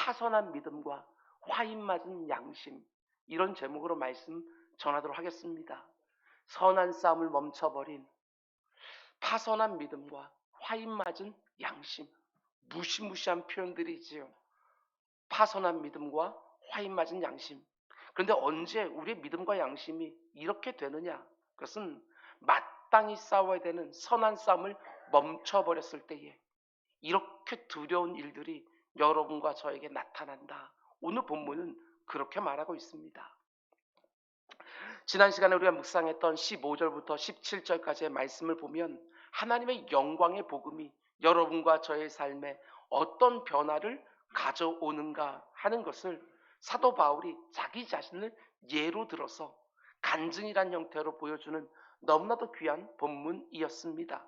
파선한 믿음과 화인 맞은 양심, 이런 제목으로 말씀 전하도록 하겠습니다. 선한 싸움을 멈춰버린 파선한 믿음과 화인 맞은 양심, 무시무시한 표현들이지요. 파선한 믿음과 화인 맞은 양심. 그런데 언제 우리의 믿음과 양심이 이렇게 되느냐? 그것은 마땅히 싸워야 되는 선한 싸움을 멈춰버렸을 때에 이렇게 두려운 일들이 여러분과 저에게 나타난다. 오늘 본문은 그렇게 말하고 있습니다. 지난 시간에 우리가 묵상했던 15절부터 17절까지의 말씀을 보면 하나님의 영광의 복음이 여러분과 저의 삶에 어떤 변화를 가져오는가 하는 것을 사도 바울이 자기 자신을 예로 들어서 간증이란 형태로 보여주는 너무나도 귀한 본문이었습니다.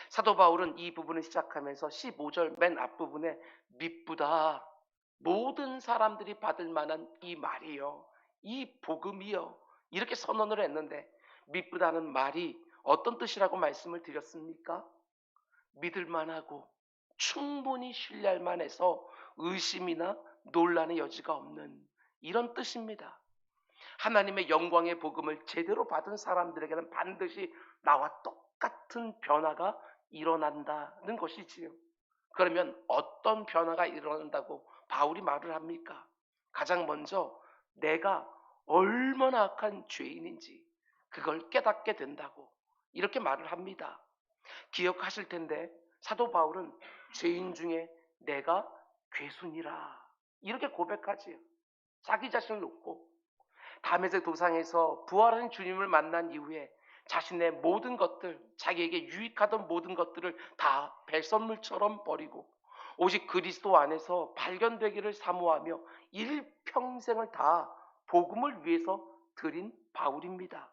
사도 바울은 이 부분을 시작하면서 15절 맨 앞부분에 미쁘다, 모든 사람들이 받을 만한 이 말이요, 이 복음이요, 이렇게 선언을 했는데, 미쁘다는 말이 어떤 뜻이라고 말씀을 드렸습니까? 믿을만하고 충분히 신뢰할 만해서 의심이나 논란의 여지가 없는, 이런 뜻입니다. 하나님의 영광의 복음을 제대로 받은 사람들에게는 반드시 나와 똑같은 변화가 일어난다는 것이지요. 그러면 어떤 변화가 일어난다고 바울이 말을 합니까? 가장 먼저 내가 얼마나 악한 죄인인지 그걸 깨닫게 된다고 이렇게 말을 합니다. 기억하실 텐데 사도 바울은 죄인 중에 내가 괴순이라 이렇게 고백하지요. 자기 자신을 놓고 다메섹 도상에서 부활한 주님을 만난 이후에 자신의 모든 것들, 자기에게 유익하던 모든 것들을 다 배설물처럼 버리고 오직 그리스도 안에서 발견되기를 사모하며 일평생을 다 복음을 위해서 드린 바울입니다.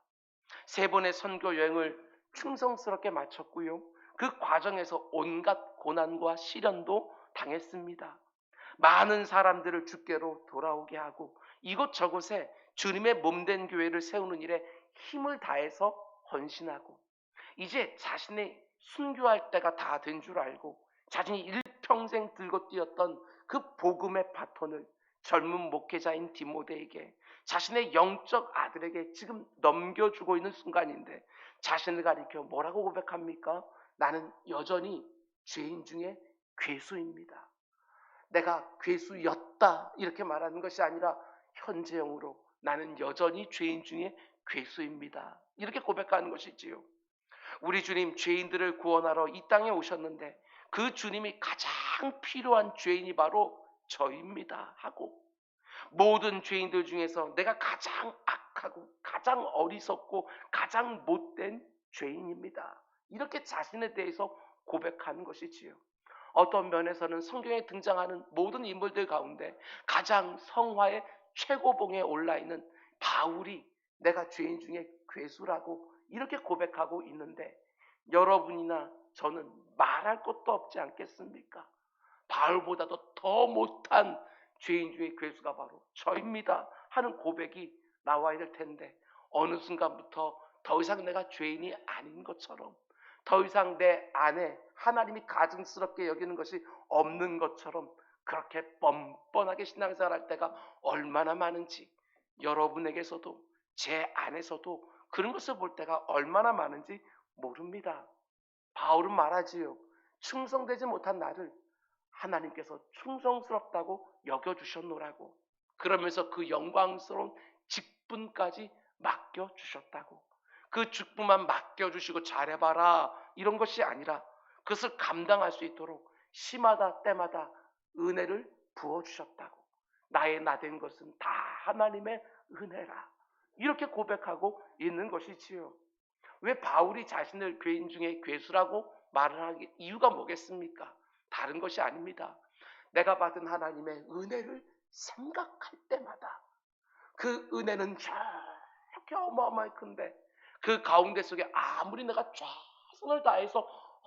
3번의 선교 여행을 충성스럽게 마쳤고요. 그 과정에서 온갖 고난과 시련도 당했습니다. 많은 사람들을 주께로 돌아오게 하고 이곳저곳에 주님의 몸된 교회를 세우는 일에 힘을 다해서 헌신하고 이제 자신의 순교할 때가 다 된 줄 알고 자신이 일평생 들고 뛰었던 그 복음의 바톤을 젊은 목회자인 디모데에게, 자신의 영적 아들에게 지금 넘겨주고 있는 순간인데 자신을 가리켜 뭐라고 고백합니까? 나는 여전히 죄인 중에 괴수입니다. 내가 괴수였다 이렇게 말하는 것이 아니라 현재형으로 나는 여전히 죄인 중에 괴수입니다 이렇게 고백하는 것이지요. 우리 주님 죄인들을 구원하러 이 땅에 오셨는데 그 주님이 가장 필요한 죄인이 바로 저입니다 하고, 모든 죄인들 중에서 내가 가장 악하고 가장 어리석고 가장 못된 죄인입니다 이렇게 자신에 대해서 고백하는 것이지요. 어떤 면에서는 성경에 등장하는 모든 인물들 가운데 가장 성화의 최고봉에 올라있는 바울이 내가 죄인 중에 괴수라고 이렇게 고백하고 있는데, 여러분이나 저는 말할 것도 없지 않겠습니까? 바울보다도 더 못한 죄인 중에 괴수가 바로 저입니다 하는 고백이 나와야 될 텐데, 어느 순간부터 더 이상 내가 죄인이 아닌 것처럼, 더 이상 내 안에 하나님이 가증스럽게 여기는 것이 없는 것처럼 그렇게 뻔뻔하게 신앙생활할 때가 얼마나 많은지, 여러분에게서도 제 안에서도 그런 것을 볼 때가 얼마나 많은지 모릅니다. 바울은 말하지요. 충성되지 못한 나를 하나님께서 충성스럽다고 여겨주셨노라고. 그러면서 그 영광스러운 직분까지 맡겨주셨다고. 그 직분만 맡겨주시고 잘해봐라 이런 것이 아니라 그것을 감당할 수 있도록 시마다 때마다 은혜를 부어주셨다고. 나의 나된 것은 다 하나님의 은혜라 이렇게 고백하고 있는 것이지요. 왜 바울이 자신을 죄인 중에 괴수라고 말을 하기 이유가 뭐겠습니까? 다른 것이 아닙니다. 내가 받은 하나님의 은혜를 생각할 때마다 그 은혜는 저렇게 어마어마하게 큰데 그 가운데 속에 아무리 내가 최선을 다해서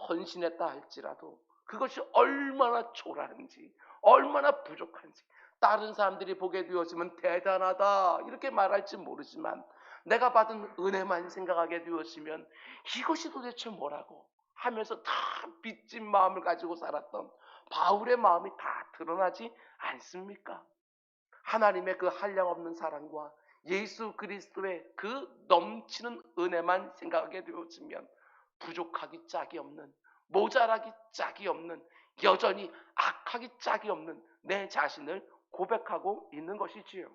헌신했다 할지라도 그것이 얼마나 초라한지, 얼마나 부족한지, 다른 사람들이 보게 되어지면 대단하다 이렇게 말할지 모르지만 내가 받은 은혜만 생각하게 되었으면 이것이 도대체 뭐라고 하면서 다 빚진 마음을 가지고 살았던 바울의 마음이 다 드러나지 않습니까? 하나님의 그 한량없는 사랑과 예수 그리스도의 그 넘치는 은혜만 생각하게 되어지면 부족하기 짝이 없는, 모자라기 짝이 없는, 여전히 악하기 짝이 없는 내 자신을 고백하고 있는 것이지요.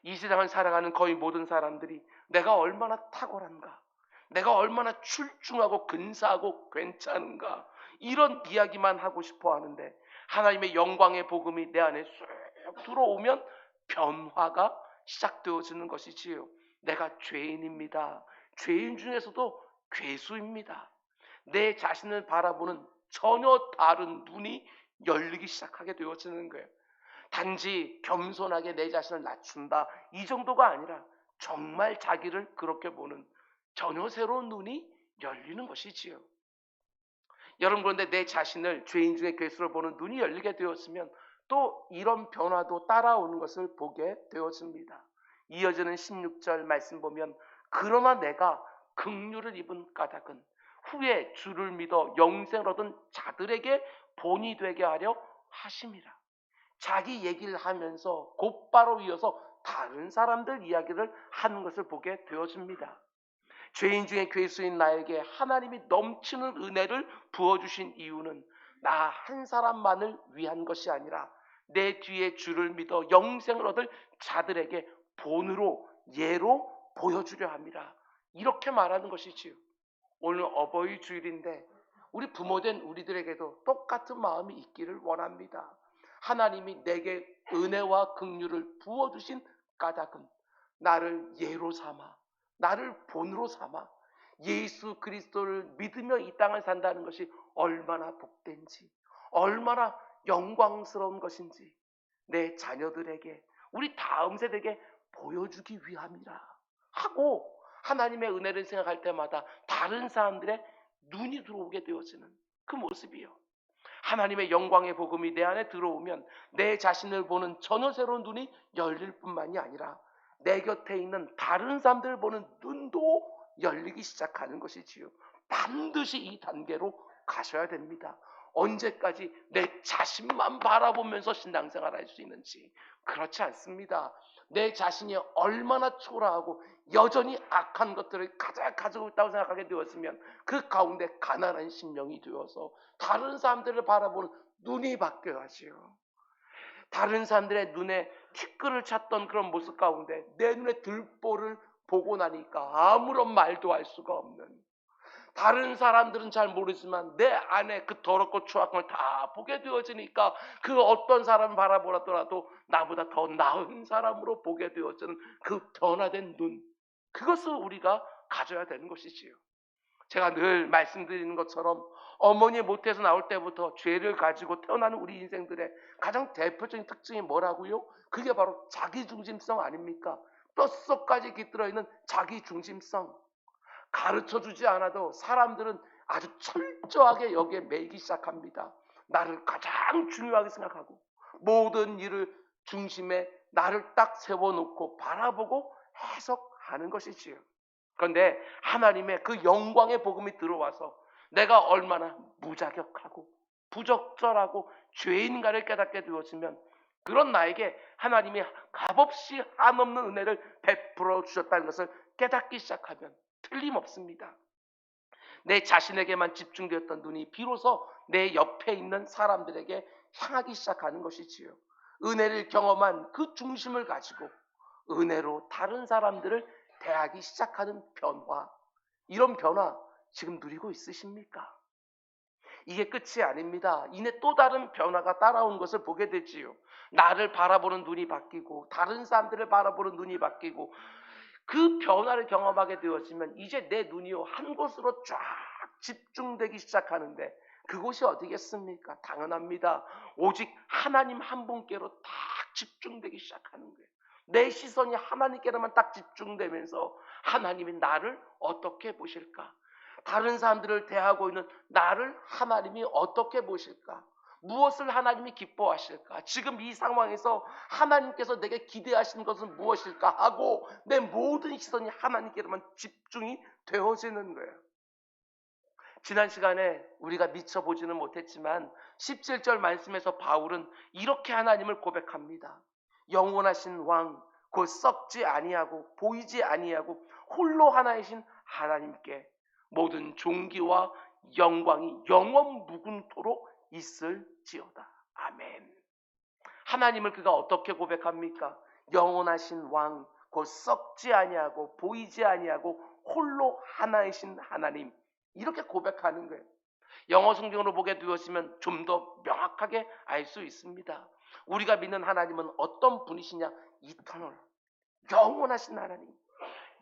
이 세상을 살아가는 거의 모든 사람들이 내가 얼마나 탁월한가, 내가 얼마나 출중하고 근사하고 괜찮은가, 이런 이야기만 하고 싶어 하는데, 하나님의 영광의 복음이 내 안에 쑥 들어오면 변화가 시작되어지는 것이지요. 내가 죄인입니다. 죄인 중에서도 괴수입니다. 내 자신을 바라보는 전혀 다른 눈이 열리기 시작하게 되어지는 거예요. 단지 겸손하게 내 자신을 낮춘다, 이 정도가 아니라 정말 자기를 그렇게 보는 전혀 새로운 눈이 열리는 것이지요. 여러분, 그런데 내 자신을 죄인 중에 괴수로 보는 눈이 열리게 되었으면 또 이런 변화도 따라오는 것을 보게 되었습니다. 이어지는 16절 말씀 보면, 그러나 내가 긍휼을 입은 까닭은 후에 주를 믿어 영생을 얻은 자들에게 본이 되게 하려 하심이라. 자기 얘기를 하면서 곧바로 이어서 다른 사람들 이야기를 하는 것을 보게 되어집니다. 죄인 중에 괴수인 나에게 하나님이 넘치는 은혜를 부어주신 이유는 나 한 사람만을 위한 것이 아니라 내 뒤에 주를 믿어 영생을 얻을 자들에게 본으로, 예로 보여주려 합니다. 이렇게 말하는 것이지요. 오늘 어버이 주일인데 우리 부모된 우리들에게도 똑같은 마음이 있기를 원합니다. 하나님이 내게 은혜와 긍휼을 부어주신 까닭은 나를 예로 삼아, 나를 본으로 삼아 예수 그리스도를 믿으며 이 땅을 산다는 것이 얼마나 복된지, 얼마나 영광스러운 것인지 내 자녀들에게, 우리 다음 세대에게 보여주기 위함이라 하고, 하나님의 은혜를 생각할 때마다 다른 사람들의 눈이 들어오게 되어지는 그 모습이요. 하나님의 영광의 복음이 내 안에 들어오면 내 자신을 보는 전혀 새로운 눈이 열릴 뿐만이 아니라 내 곁에 있는 다른 사람들을 보는 눈도 열리기 시작하는 것이지요. 반드시 이 단계로 가셔야 됩니다. 언제까지 내 자신만 바라보면서 신앙생활 할 수 있는지, 그렇지 않습니다. 내 자신이 얼마나 초라하고 여전히 악한 것들을 가지고 있다고 생각하게 되었으면 그 가운데 가난한 심령이 되어서 다른 사람들을 바라보는 눈이 바뀌어야 하지요. 다른 사람들의 눈에 티끌을 찾던 그런 모습 가운데 내 눈에 들보를 보고 나니까 아무런 말도 할 수가 없는, 다른 사람들은 잘 모르지만 내 안에 그 더럽고 추악한 걸 다 보게 되어지니까 그 어떤 사람을 바라보더라도 나보다 더 나은 사람으로 보게 되어지는 그 변화된 눈, 그것을 우리가 가져야 되는 것이지요. 제가 늘 말씀드리는 것처럼 어머니 모태에서 나올 때부터 죄를 가지고 태어나는 우리 인생들의 가장 대표적인 특징이 뭐라고요? 그게 바로 자기중심성 아닙니까? 뼛속까지 깃들어 있는 자기중심성. 가르쳐주지 않아도 사람들은 아주 철저하게 여기에 매이기 시작합니다. 나를 가장 중요하게 생각하고 모든 일을 중심에 나를 딱 세워놓고 바라보고 해석하는 것이지요. 그런데 하나님의 그 영광의 복음이 들어와서 내가 얼마나 무자격하고 부적절하고 죄인가를 깨닫게 되어지면 그런 나에게 하나님이 값없이 한없는 은혜를 베풀어 주셨다는 것을 깨닫기 시작하면 틀림없습니다. 내 자신에게만 집중되었던 눈이 비로소 내 옆에 있는 사람들에게 향하기 시작하는 것이지요. 은혜를 경험한 그 중심을 가지고 은혜로 다른 사람들을 대하기 시작하는 변화, 이런 변화 지금 누리고 있으십니까? 이게 끝이 아닙니다. 이내 또 다른 변화가 따라온 것을 보게 되지요. 나를 바라보는 눈이 바뀌고 다른 사람들을 바라보는 눈이 바뀌고 그 변화를 경험하게 되었으면 이제 내 눈이요 한 곳으로 쫙 집중되기 시작하는데, 그곳이 어디겠습니까? 당연합니다. 오직 하나님 한 분께로 딱 집중되기 시작하는 거예요. 내 시선이 하나님께로만 딱 집중되면서 하나님이 나를 어떻게 보실까? 다른 사람들을 대하고 있는 나를 하나님이 어떻게 보실까? 무엇을 하나님이 기뻐하실까? 지금 이 상황에서 하나님께서 내게 기대하시는 것은 무엇일까? 하고 내 모든 시선이 하나님께로만 집중이 되어지는 거예요. 지난 시간에 우리가 미처 보지는 못했지만 17절 말씀에서 바울은 이렇게 하나님을 고백합니다. 영원하신 왕, 곧 썩지 아니하고 보이지 아니하고 홀로 하나이신 하나님께 모든 존귀와 영광이 영원 무궁토록 있을지어다. 아멘. 하나님을 그가 어떻게 고백합니까? 영원하신 왕, 곧 썩지 아니하고 보이지 아니하고 홀로 하나이신 하나님, 이렇게 고백하는 거예요. 영어 성경으로 보게 되었으면 좀 더 명확하게 알 수 있습니다. 우리가 믿는 하나님은 어떤 분이시냐? 이터널, 영원하신 하나님,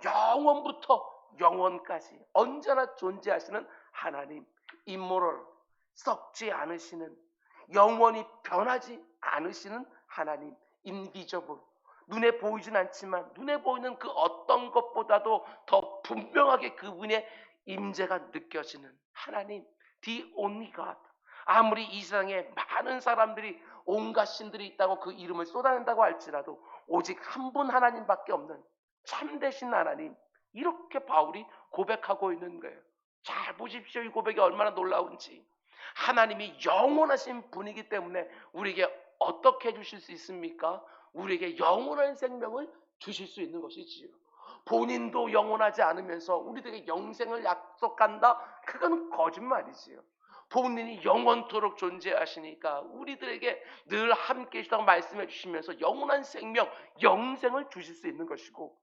영원부터 영원까지 언제나 존재하시는 하나님, 임모럴, 썩지 않으시는, 영원히 변하지 않으시는 하나님, 인비저블, 눈에 보이진 않지만 눈에 보이는 그 어떤 것보다도 더 분명하게 그분의 임재가 느껴지는 하나님, the only God. 아무리 이 세상에 많은 사람들이 온갖 신들이 있다고 그 이름을 쏟아낸다고 할지라도 오직 한 분 하나님밖에 없는 참되신 하나님, 이렇게 바울이 고백하고 있는 거예요. 잘 보십시오. 이 고백이 얼마나 놀라운지. 하나님이 영원하신 분이기 때문에 우리에게 어떻게 해주실 수 있습니까? 우리에게 영원한 생명을 주실 수 있는 것이지요. 본인도 영원하지 않으면서 우리들에게 영생을 약속한다? 그건 거짓말이지요. 본인이 영원토록 존재하시니까 우리들에게 늘 함께 계시다고 말씀해 주시면서 영원한 생명, 영생을 주실 수 있는 것이고,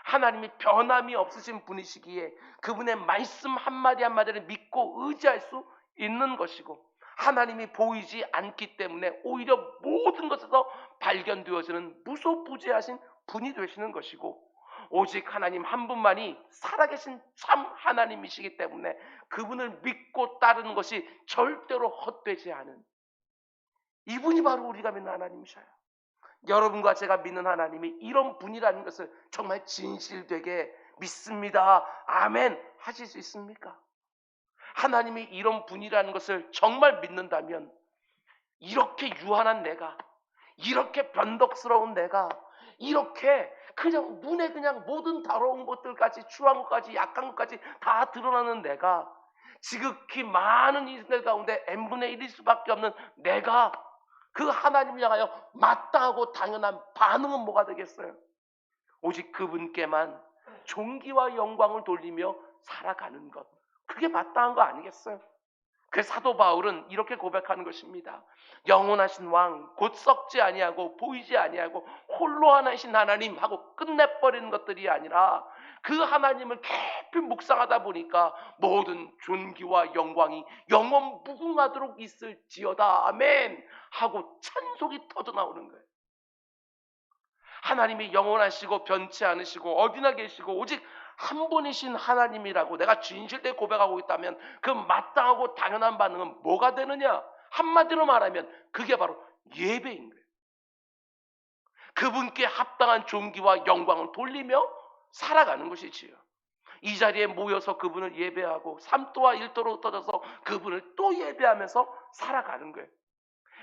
하나님이 변함이 없으신 분이시기에 그분의 말씀 한마디 한마디를 믿고 의지할 수 있는 것이고, 하나님이 보이지 않기 때문에 오히려 모든 것에서 발견되어지는 무소부재하신 분이 되시는 것이고, 오직 하나님 한 분만이 살아계신 참 하나님이시기 때문에 그분을 믿고 따르는 것이 절대로 헛되지 않은, 이분이 바로 우리가 믿는 하나님이셔요. 여러분과 제가 믿는 하나님이 이런 분이라는 것을 정말 진실되게 믿습니다, 아멘 하실 수 있습니까? 하나님이 이런 분이라는 것을 정말 믿는다면 이렇게 유한한 내가, 이렇게 변덕스러운 내가, 이렇게 그냥 눈에 그냥 모든 더러운 것들까지, 추한 것까지, 약한 것까지 다 드러나는 내가, 지극히 많은 인생들 가운데 n분의 1일 수밖에 없는 내가 그 하나님을 향하여 마땅하고 당연한 반응은 뭐가 되겠어요? 오직 그분께만 존귀와 영광을 돌리며 살아가는 것, 그게 마땅한 거 아니겠어요? 그 사도 바울은 이렇게 고백하는 것입니다. 영원하신 왕, 곧 썩지 아니하고 보이지 아니하고 홀로 하나이신 하나님 하고 끝내버리는 것들이 아니라 그 하나님을 깊이 묵상하다 보니까 모든 존귀와 영광이 영원 무궁하도록 있을지어다, 아멘 하고 찬송이 터져나오는 거예요. 하나님이 영원하시고 변치 않으시고 어디나 계시고 오직 한 분이신 하나님이라고 내가 진실되게 고백하고 있다면 그 마땅하고 당연한 반응은 뭐가 되느냐? 한마디로 말하면 그게 바로 예배인 거예요. 그분께 합당한 존귀와 영광을 돌리며 살아가는 것이지요. 이 자리에 모여서 그분을 예배하고 삼도와 일도로 흩어져서 그분을 또 예배하면서 살아가는 거예요.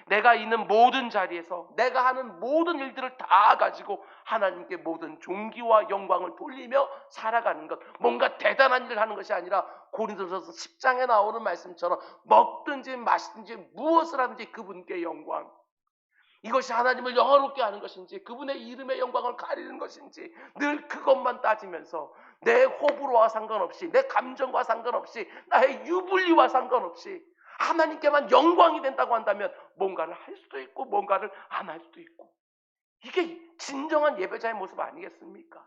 내가 있는 모든 자리에서 내가 하는 모든 일들을 다 가지고 하나님께 모든 존귀와 영광을 돌리며 살아가는 것, 뭔가 대단한 일을 하는 것이 아니라 고린도전서 10장에 나오는 말씀처럼 먹든지 마시든지 무엇을 하든지 그분께 영광, 이것이 하나님을 영화롭게 하는 것인지 그분의 이름의 영광을 가리는 것인지 늘 그것만 따지면서 내 호불호와 상관없이, 내 감정과 상관없이, 나의 유불리와 상관없이 하나님께만 영광이 된다고 한다면 뭔가를 할 수도 있고 뭔가를 안 할 수도 있고, 이게 진정한 예배자의 모습 아니겠습니까?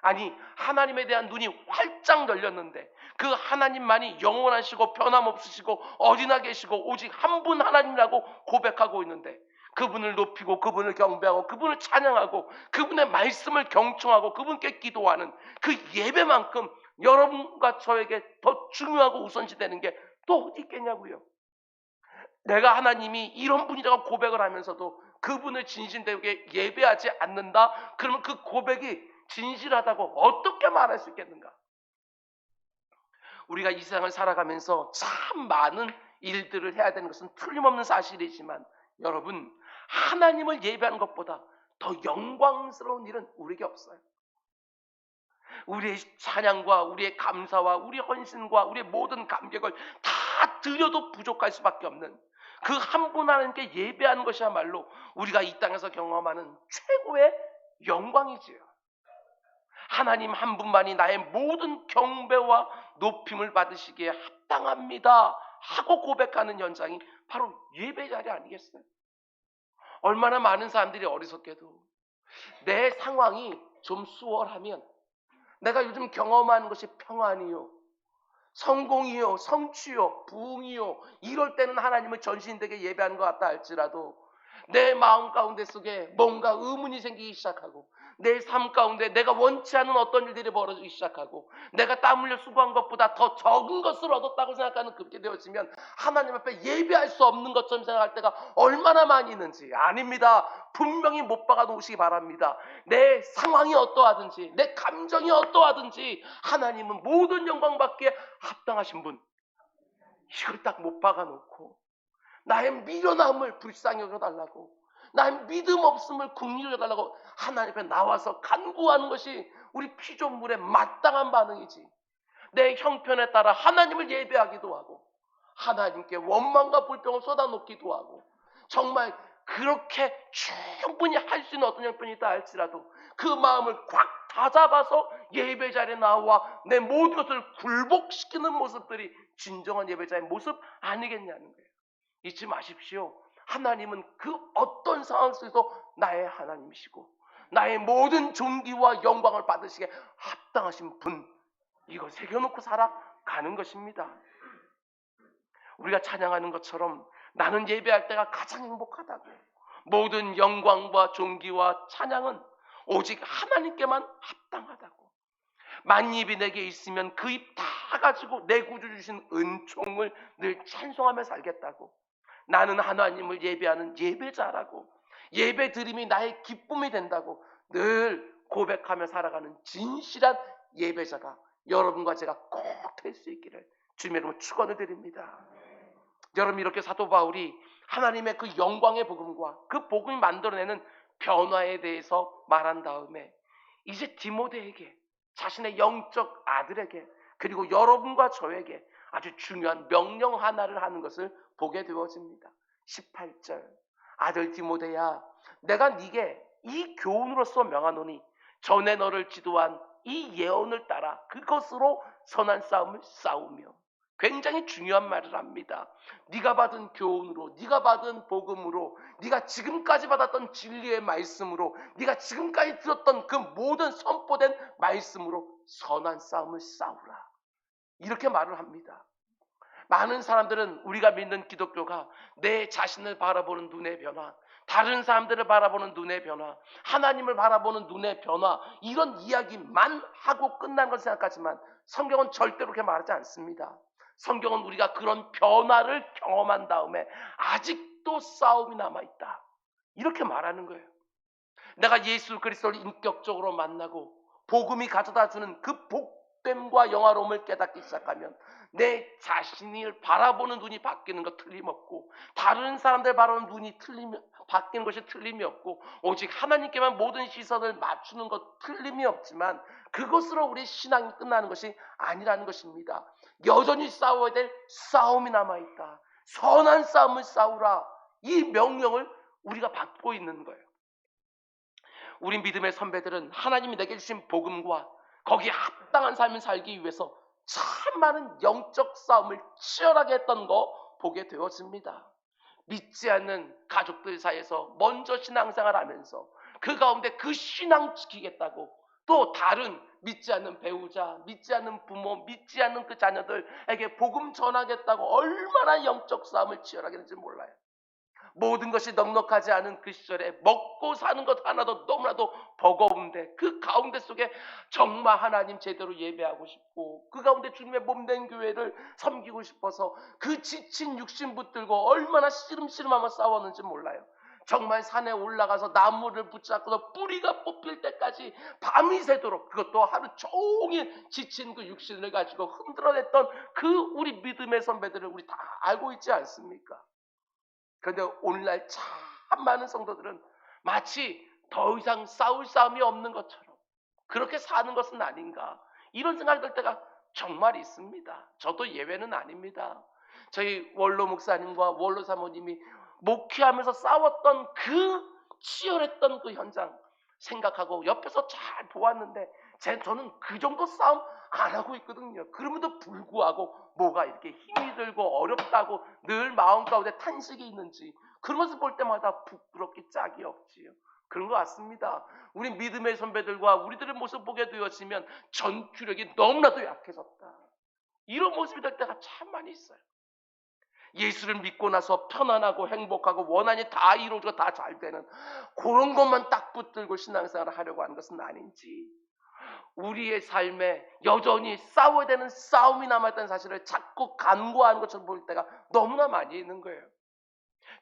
아니, 하나님에 대한 눈이 활짝 열렸는데 그 하나님만이 영원하시고 변함없으시고 어디나 계시고 오직 한 분 하나님이라고 고백하고 있는데 그분을 높이고 그분을 경배하고 그분을 찬양하고 그분의 말씀을 경청하고 그분께 기도하는 그 예배만큼 여러분과 저에게 더 중요하고 우선시되는 게 또 어디 있겠냐고요. 내가 하나님이 이런 분이라고 고백을 하면서도 그분을 진실되게 예배하지 않는다? 그러면 그 고백이 진실하다고 어떻게 말할 수 있겠는가? 우리가 이 세상을 살아가면서 참 많은 일들을 해야 되는 것은 틀림없는 사실이지만 여러분, 하나님을 예배하는 것보다 더 영광스러운 일은 우리에게 없어요. 우리의 찬양과 우리의 감사와 우리의 헌신과 우리의 모든 감격을 다 드려도 부족할 수밖에 없는 그 한 분 하나님께 예배하는 것이야말로 우리가 이 땅에서 경험하는 최고의 영광이지요. 하나님 한 분만이 나의 모든 경배와 높임을 받으시기에 합당합니다 하고 고백하는 현장이 바로 예배 자리 아니겠어요? 얼마나 많은 사람들이 어리석게도 내 상황이 좀 수월하면, 내가 요즘 경험하는 것이 평안이요, 성공이요, 성취요, 부흥이요, 이럴 때는 하나님을 전신되게 예배하는 것 같다 할지라도 내 마음 가운데 속에 뭔가 의문이 생기기 시작하고 내 삶 가운데 내가 원치 않은 어떤 일들이 벌어지기 시작하고 내가 땀 흘려 수고한 것보다 더 적은 것을 얻었다고 생각하는 그렇게 되어지면 하나님 앞에 예배할 수 없는 것처럼 생각할 때가 얼마나 많이 있는지. 아닙니다. 분명히 못 박아 놓으시기 바랍니다. 내 상황이 어떠하든지 내 감정이 어떠하든지 하나님은 모든 영광 받기에 합당하신 분, 이걸 딱 못 박아 놓고 나의 미련함을 불쌍히 여겨달라고, 나의 믿음 없음을 긍휼히 여겨달라고 하나님 앞에 나와서 간구하는 것이 우리 피조물의 마땅한 반응이지. 내 형편에 따라 하나님을 예배하기도 하고 하나님께 원망과 불평을 쏟아놓기도 하고 정말 그렇게 충분히 할 수 있는 어떤 형편이 있다 할지라도 그 마음을 꽉 다잡아서 예배 자리에 나와 내 모든 것을 굴복시키는 모습들이 진정한 예배자의 모습 아니겠냐는 거예요. 잊지 마십시오. 하나님은 그 어떤 상황 속에서 나의 하나님이시고 나의 모든 존귀와 영광을 받으시기에 합당하신 분, 이거 새겨놓고 살아가는 것입니다. 우리가 찬양하는 것처럼 나는 예배할 때가 가장 행복하다고, 모든 영광과 존귀와 찬양은 오직 하나님께만 합당하다고, 만입이 내게 있으면 그 입 다 가지고 내 구주 주신 은총을 늘 찬송하며 살겠다고, 나는 하나님을 예배하는 예배자라고, 예배 드림이 나의 기쁨이 된다고 늘 고백하며 살아가는 진실한 예배자가 여러분과 제가 꼭 될 수 있기를 주님의 이름으로 축원을 드립니다. 여러분, 이렇게 사도 바울이 하나님의 그 영광의 복음과 그 복음이 만들어내는 변화에 대해서 말한 다음에 이제 디모데에게, 자신의 영적 아들에게, 그리고 여러분과 저에게 아주 중요한 명령 하나를 하는 것을 보게 되어집니다. 18절, 아들 디모데야, 내가 네게 이 교훈으로서 명하노니 전에 너를 지도한 이 예언을 따라 그것으로 선한 싸움을 싸우며. 굉장히 중요한 말을 합니다. 네가 받은 교훈으로, 네가 받은 복음으로, 네가 지금까지 받았던 진리의 말씀으로, 네가 지금까지 들었던 그 모든 선포된 말씀으로 선한 싸움을 싸우라, 이렇게 말을 합니다. 많은 사람들은 우리가 믿는 기독교가 내 자신을 바라보는 눈의 변화, 다른 사람들을 바라보는 눈의 변화, 하나님을 바라보는 눈의 변화, 이런 이야기만 하고 끝난 걸 생각하지만 성경은 절대로 그렇게 말하지 않습니다. 성경은 우리가 그런 변화를 경험한 다음에 아직도 싸움이 남아있다, 이렇게 말하는 거예요. 내가 예수 그리스도를 인격적으로 만나고 복음이 가져다주는 그 복됨과 영화로움을 깨닫기 시작하면 내 자신을 바라보는 눈이 바뀌는 것 틀림없고, 다른 사람들 바라보는 눈이 바뀌는 것이 틀림이 없고, 오직 하나님께만 모든 시선을 맞추는 것 틀림이 없지만 그것으로 우리 신앙이 끝나는 것이 아니라는 것입니다. 여전히 싸워야 될 싸움이 남아있다. 선한 싸움을 싸우라, 이 명령을 우리가 받고 있는 거예요. 우리 믿음의 선배들은 하나님이 내게 주신 복음과 거기에 합당한 삶을 살기 위해서 참 많은 영적 싸움을 치열하게 했던 거 보게 되었습니다. 믿지 않는 가족들 사이에서 먼저 신앙생활을 하면서 그 가운데 그 신앙 지키겠다고 또 다른 믿지 않는 배우자, 믿지 않는 부모, 믿지 않는 그 자녀들에게 복음 전하겠다고 얼마나 영적 싸움을 치열하게 했는지 몰라요. 모든 것이 넉넉하지 않은 그 시절에 먹고 사는 것 하나도 너무나도 버거운데 그 가운데 속에 정말 하나님 제대로 예배하고 싶고 그 가운데 주님의 몸된 교회를 섬기고 싶어서 그 지친 육신 붙들고 얼마나 씨름씨름하며 싸웠는지 몰라요. 정말 산에 올라가서 나무를 붙잡고서 뿌리가 뽑힐 때까지 밤이 새도록, 그것도 하루 종일 지친 그 육신을 가지고 흔들어냈던 그 우리 믿음의 선배들을 우리 다 알고 있지 않습니까? 그런데 오늘날 참 많은 성도들은 마치 더 이상 싸울 싸움이 없는 것처럼, 그렇게 사는 것은 아닌가, 이런 생각이 들 때가 정말 있습니다. 저도 예외는 아닙니다. 저희 원로 목사님과 원로 사모님이 목회하면서 싸웠던 그 치열했던 그 현장 생각하고 옆에서 잘 보았는데 저는 그 정도 싸움 안 하고 있거든요. 그럼에도 불구하고 뭐가 이렇게 힘이 들고 어렵다고 늘 마음 가운데 탄식이 있는지 그런 것을 볼 때마다 부끄럽기 짝이 없지요. 그런 것 같습니다. 우리 믿음의 선배들과 우리들의 모습 보게 되어지면 전투력이 너무나도 약해졌다, 이런 모습이 될 때가 참 많이 있어요. 예수를 믿고 나서 편안하고 행복하고 원한이 다 이루어지고 다 잘 되는 그런 것만 딱 붙들고 신앙생활을 하려고 하는 것은 아닌지, 우리의 삶에 여전히 싸워야 되는 싸움이 남아있다는 사실을 자꾸 간구하는 것처럼 보일 때가 너무나 많이 있는 거예요.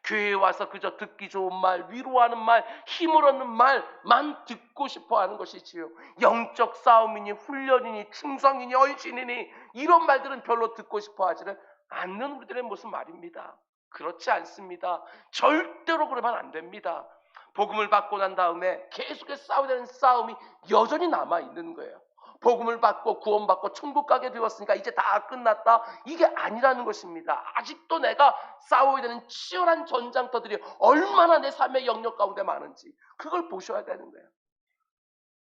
교회에 와서 그저 듣기 좋은 말, 위로하는 말, 힘을 얻는 말만 듣고 싶어 하는 것이지요. 영적 싸움이니 훈련이니 충성이니 헌신이니 이런 말들은 별로 듣고 싶어 하지를 않는 우리들의 모습 말입니다. 그렇지 않습니다. 절대로 그러면 안 됩니다. 복음을 받고 난 다음에 계속해서 싸워야 되는 싸움이 여전히 남아있는 거예요. 복음을 받고 구원받고 천국 가게 되었으니까 이제 다 끝났다, 이게 아니라는 것입니다. 아직도 내가 싸워야 되는 치열한 전장터들이 얼마나 내 삶의 영역 가운데 많은지 그걸 보셔야 되는 거예요.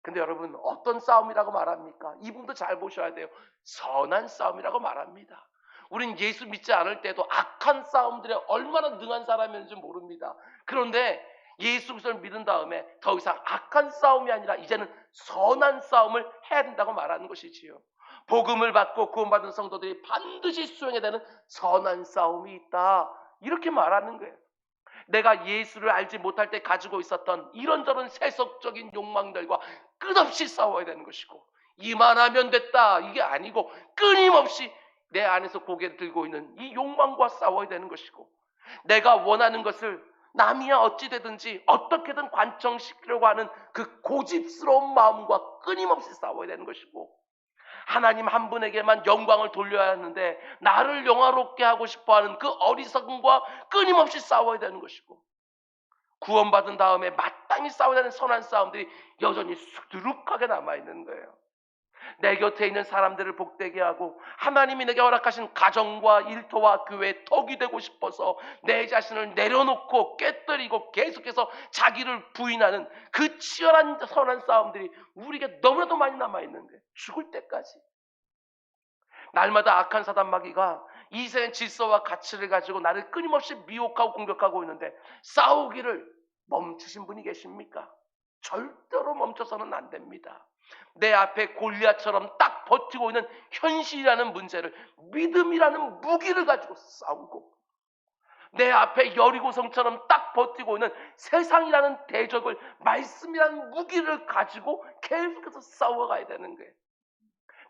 근데 여러분, 어떤 싸움이라고 말합니까? 이분도 잘 보셔야 돼요. 선한 싸움이라고 말합니다. 우린 예수 믿지 않을 때도 악한 싸움들에 얼마나 능한 사람이었는지 모릅니다. 그런데 예수 그리스도를 믿은 다음에 더 이상 악한 싸움이 아니라 이제는 선한 싸움을 해야 된다고 말하는 것이지요. 복음을 받고 구원받은 성도들이 반드시 수행해야 되는 선한 싸움이 있다, 이렇게 말하는 거예요. 내가 예수를 알지 못할 때 가지고 있었던 이런저런 세속적인 욕망들과 끝없이 싸워야 되는 것이고, 이만하면 됐다 이게 아니고 끊임없이 내 안에서 고개를 들고 있는 이 욕망과 싸워야 되는 것이고, 내가 원하는 것을 남이야 어찌 되든지 어떻게든 관청시키려고 하는 그 고집스러운 마음과 끊임없이 싸워야 되는 것이고, 하나님 한 분에게만 영광을 돌려야 하는데 나를 영화롭게 하고 싶어하는 그 어리석음과 끊임없이 싸워야 되는 것이고, 구원받은 다음에 마땅히 싸워야 되는 선한 싸움들이 여전히 수두룩하게 남아있는 거예요. 내 곁에 있는 사람들을 복되게 하고 하나님이 내게 허락하신 가정과 일터와 교회에 덕이 되고 싶어서 내 자신을 내려놓고 깨뜨리고 계속해서 자기를 부인하는 그 치열한 선한 싸움들이 우리에게 너무나도 많이 남아있는 거예요. 죽을 때까지. 날마다 악한 사단 마귀가 이 세상 질서와 가치를 가지고 나를 끊임없이 미혹하고 공격하고 있는데 싸우기를 멈추신 분이 계십니까? 절대로 멈춰서는 안 됩니다. 내 앞에 골리앗처럼 딱 버티고 있는 현실이라는 문제를 믿음이라는 무기를 가지고 싸우고, 내 앞에 여리고성처럼 딱 버티고 있는 세상이라는 대적을 말씀이라는 무기를 가지고 계속해서 싸워가야 되는 거예요.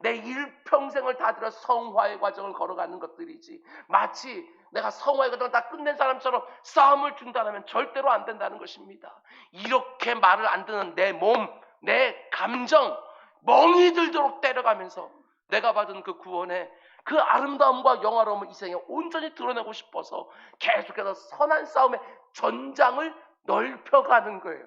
내 일평생을 다 들여 성화의 과정을 걸어가는 것들이지, 마치 내가 성화의 과정을 다 끝낸 사람처럼 싸움을 중단하면 절대로 안 된다는 것입니다. 이렇게 말을 안 듣는 내 몸, 내 감정 멍이 들도록 때려가면서 내가 받은 그 구원의 그 아름다움과 영화로움을 이 생에 온전히 드러내고 싶어서 계속해서 선한 싸움의 전장을 넓혀가는 거예요.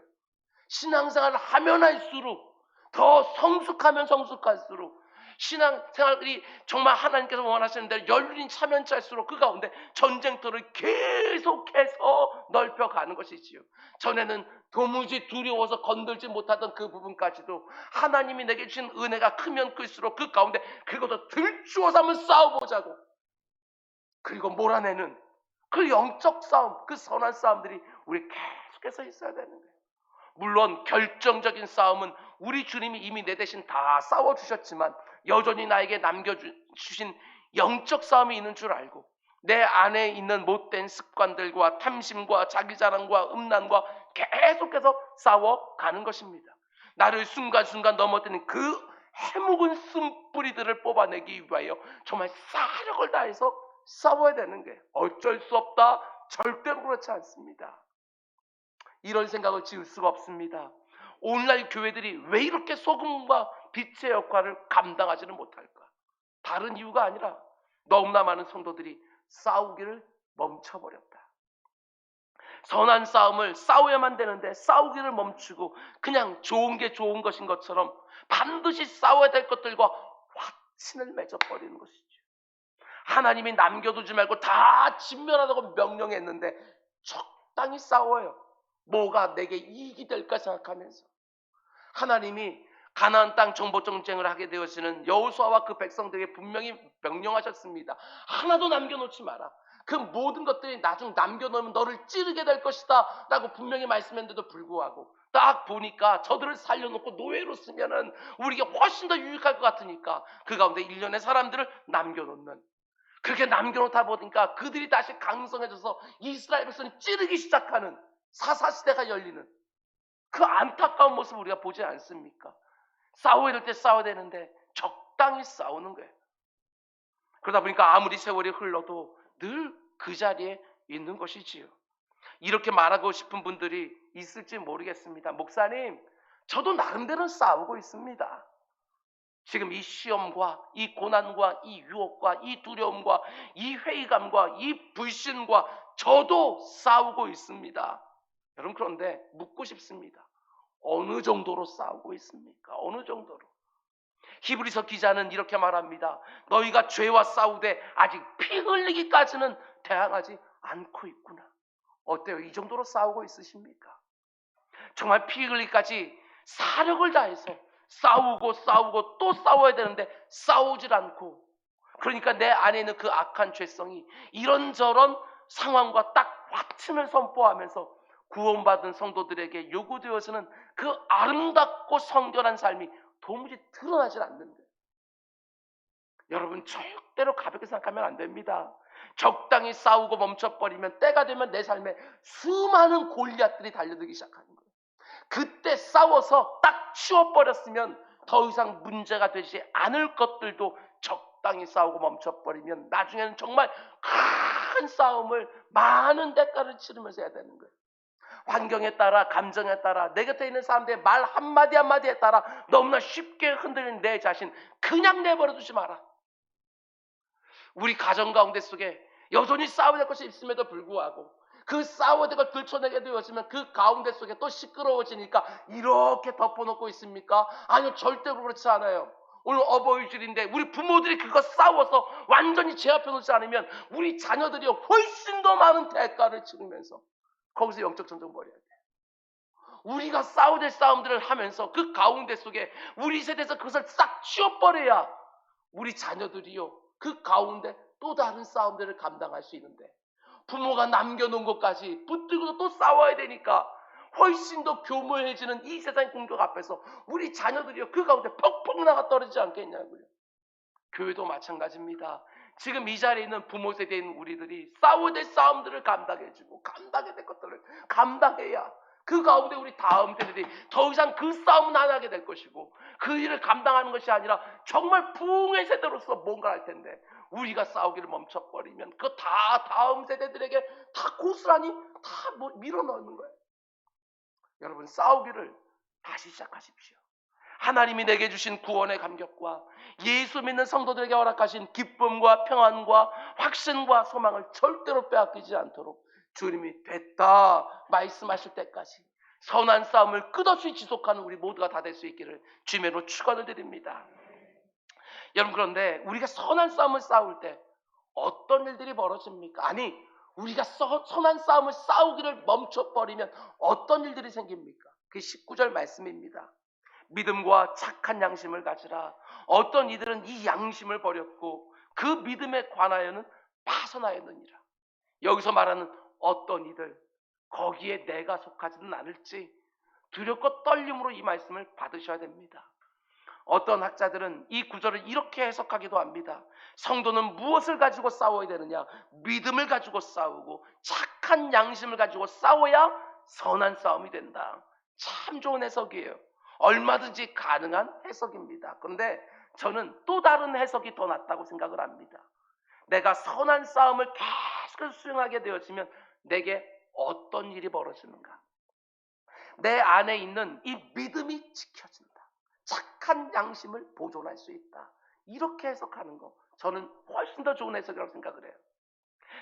신앙생활을 하면 할수록, 더 성숙하면 성숙할수록, 신앙생활이 정말 하나님께서 원하시는 대로 열린 참여할수록 그 가운데 전쟁터를 계속해서 넓혀가는 것이지요. 전에는 도무지 두려워서 건들지 못하던 그 부분까지도 하나님이 내게 주신 은혜가 크면 클수록 그 가운데 그것도 들추어서 한번 싸워보자고, 그리고 몰아내는 그 영적 싸움, 그 선한 싸움들이 우리 계속해서 있어야 되는 거예요. 물론 결정적인 싸움은 우리 주님이 이미 내 대신 다 싸워주셨지만 여전히 나에게 남겨주신 영적 싸움이 있는 줄 알고, 내 안에 있는 못된 습관들과 탐심과 자기자랑과 음란과 계속해서 싸워가는 것입니다. 나를 순간순간 넘어뜨리는 그 해묵은 쓴뿌리들을 뽑아내기 위하여 정말 사력을 다해서 싸워야 되는 게 어쩔 수 없다, 절대로 그렇지 않습니다. 이런 생각을 지울 수가 없습니다. 오늘날 교회들이 왜 이렇게 소금과 빛의 역할을 감당하지는 못할까? 다른 이유가 아니라 너무나 많은 성도들이 싸우기를 멈춰버렸다. 선한 싸움을 싸워야만 되는데 싸우기를 멈추고 그냥 좋은 게 좋은 것인 것처럼 반드시 싸워야 될 것들과 화친을 맺어버리는 것이죠. 하나님이 남겨두지 말고 다 진멸하라고 명령했는데 적당히 싸워요. 뭐가 내게 이익이 될까 생각하면서. 하나님이 가나안 땅 정복 전쟁을 하게 되어지는 여호수아와 그 백성들에게 분명히 명령하셨습니다. 하나도 남겨놓지 마라. 그 모든 것들이 나중 남겨놓으면 너를 찌르게 될 것이다 라고 분명히 말씀했는데도 불구하고 딱 보니까 저들을 살려놓고 노예로 쓰면은 우리에게 훨씬 더 유익할 것 같으니까 그 가운데 일련의 사람들을 남겨놓는, 그렇게 남겨놓다 보니까 그들이 다시 강성해져서 이스라엘 백성을 찌르기 시작하는 사사시대가 열리는 그 안타까운 모습을 우리가 보지 않습니까? 싸워야 될 때 싸워야 되는데 적당히 싸우는 거예요. 그러다 보니까 아무리 세월이 흘러도 늘 그 자리에 있는 것이지요. 이렇게 말하고 싶은 분들이 있을지 모르겠습니다. 목사님, 저도 나름대로 싸우고 있습니다. 지금 이 시험과 이 고난과 이 유혹과 이 두려움과 이 회의감과 이 불신과 저도 싸우고 있습니다. 여러분, 그런데 묻고 싶습니다. 어느 정도로 싸우고 있습니까? 어느 정도로? 히브리서 기자는 이렇게 말합니다. 너희가 죄와 싸우되 아직 피 흘리기까지는 대항하지 않고 있구나. 어때요? 이 정도로 싸우고 있으십니까? 정말 피 흘리기까지 사력을 다해서 싸우고 또 싸워야 되는데 싸우질 않고, 그러니까 내 안에 있는 그 악한 죄성이 이런저런 상황과 딱 확신을 선포하면서 구원받은 성도들에게 요구되어지는 그 아름답고 성결한 삶이 도무지 드러나질 않는데, 여러분 절대로 가볍게 생각하면 안 됩니다. 적당히 싸우고 멈춰버리면 때가 되면 내 삶에 수많은 골리앗들이 달려들기 시작하는 거예요. 그때 싸워서 딱 치워버렸으면 더 이상 문제가 되지 않을 것들도 적당히 싸우고 멈춰버리면 나중에는 정말 큰 싸움을 많은 대가를 치르면서 해야 되는 거예요. 환경에 따라, 감정에 따라, 내 곁에 있는 사람들의 말 한마디 한마디에 따라 너무나 쉽게 흔들리는 내 자신 그냥 내버려 두지 마라. 우리 가정 가운데 속에 여전히 싸워야 될 것이 있음에도 불구하고 그 싸워야 될 걸 들춰내게 되어지면 그 가운데 속에 또 시끄러워지니까 이렇게 덮어놓고 있습니까? 아니요, 절대로 그렇지 않아요. 오늘 어버이주일인데 우리 부모들이 그거 싸워서 완전히 제압해 놓지 않으면 우리 자녀들이 훨씬 더 많은 대가를 치르면서 거기서 영적 전쟁 벌여야 돼. 우리가 싸워야 될 싸움들을 하면서 그 가운데 속에 우리 세대에서 그것을 싹 치워버려야 우리 자녀들이요 그 가운데 또 다른 싸움들을 감당할 수 있는데, 부모가 남겨놓은 것까지 붙들고 또 싸워야 되니까 훨씬 더 교묘해지는 이 세상 공격 앞에서 우리 자녀들이요 그 가운데 퍽퍽 나가 떨어지지 않겠냐고요. 교회도 마찬가지입니다. 지금 이 자리에 있는 부모 세대에 있는 우리들이 싸워야 될 싸움들을 감당해주고 감당해야 될 것들을 감당해야 그 가운데 우리 다음 세대들이 더 이상 그 싸움은 안 하게 될 것이고 그 일을 감당하는 것이 아니라 정말 부흥의 세대로서 뭔가 할 텐데, 우리가 싸우기를 멈춰버리면 그거 다 다음 세대들에게 다 고스란히 다 밀어넣는 거예요. 여러분, 싸우기를 다시 시작하십시오. 하나님이 내게 주신 구원의 감격과 예수 믿는 성도들에게 허락하신 기쁨과 평안과 확신과 소망을 절대로 빼앗기지 않도록 주님이 됐다 말씀하실 때까지 선한 싸움을 끝없이 지속하는 우리 모두가 다 될 수 있기를 주님으로 축원을 드립니다. 여러분, 그런데 우리가 선한 싸움을 싸울 때 어떤 일들이 벌어집니까? 아니, 우리가 선한 싸움을 싸우기를 멈춰버리면 어떤 일들이 생깁니까? 그 19절 말씀입니다. 믿음과 착한 양심을 가지라. 어떤 이들은 이 양심을 버렸고 그 믿음에 관하여는 파선하였느니라. 여기서 말하는 어떤 이들, 거기에 내가 속하지는 않을지 두렵고 떨림으로 이 말씀을 받으셔야 됩니다. 어떤 학자들은 이 구절을 이렇게 해석하기도 합니다. 성도는 무엇을 가지고 싸워야 되느냐? 믿음을 가지고 싸우고 착한 양심을 가지고 싸워야 선한 싸움이 된다. 참 좋은 해석이에요. 얼마든지 가능한 해석입니다. 그런데 저는 또 다른 해석이 더 낫다고 생각을 합니다. 내가 선한 싸움을 계속 수행하게 되어지면 내게 어떤 일이 벌어지는가? 내 안에 있는 이 믿음이 지켜진다. 착한 양심을 보존할 수 있다. 이렇게 해석하는 거 저는 훨씬 더 좋은 해석이라고 생각을 해요.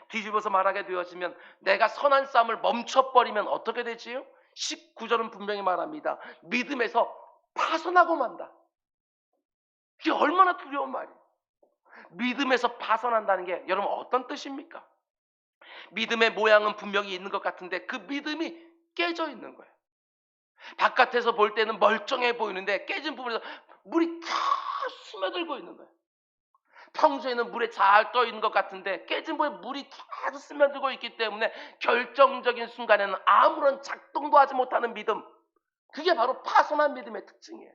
뒤집어서 말하게 되어지면 내가 선한 싸움을 멈춰버리면 어떻게 되지요? 19절은 분명히 말합니다. 믿음에서 파선하고 만다. 이게 얼마나 두려운 말이에요. 믿음에서 파선한다는 게 여러분 어떤 뜻입니까? 믿음의 모양은 분명히 있는 것 같은데 그 믿음이 깨져 있는 거예요. 바깥에서 볼 때는 멀쩡해 보이는데 깨진 부분에서 물이 다 스며들고 있는 거예요. 평소에는 물에 잘 떠 있는 것 같은데 깨진 부분에 물이 다 스며들고 있기 때문에 결정적인 순간에는 아무런 작동도 하지 못하는 믿음, 그게 바로 파손한 믿음의 특징이에요.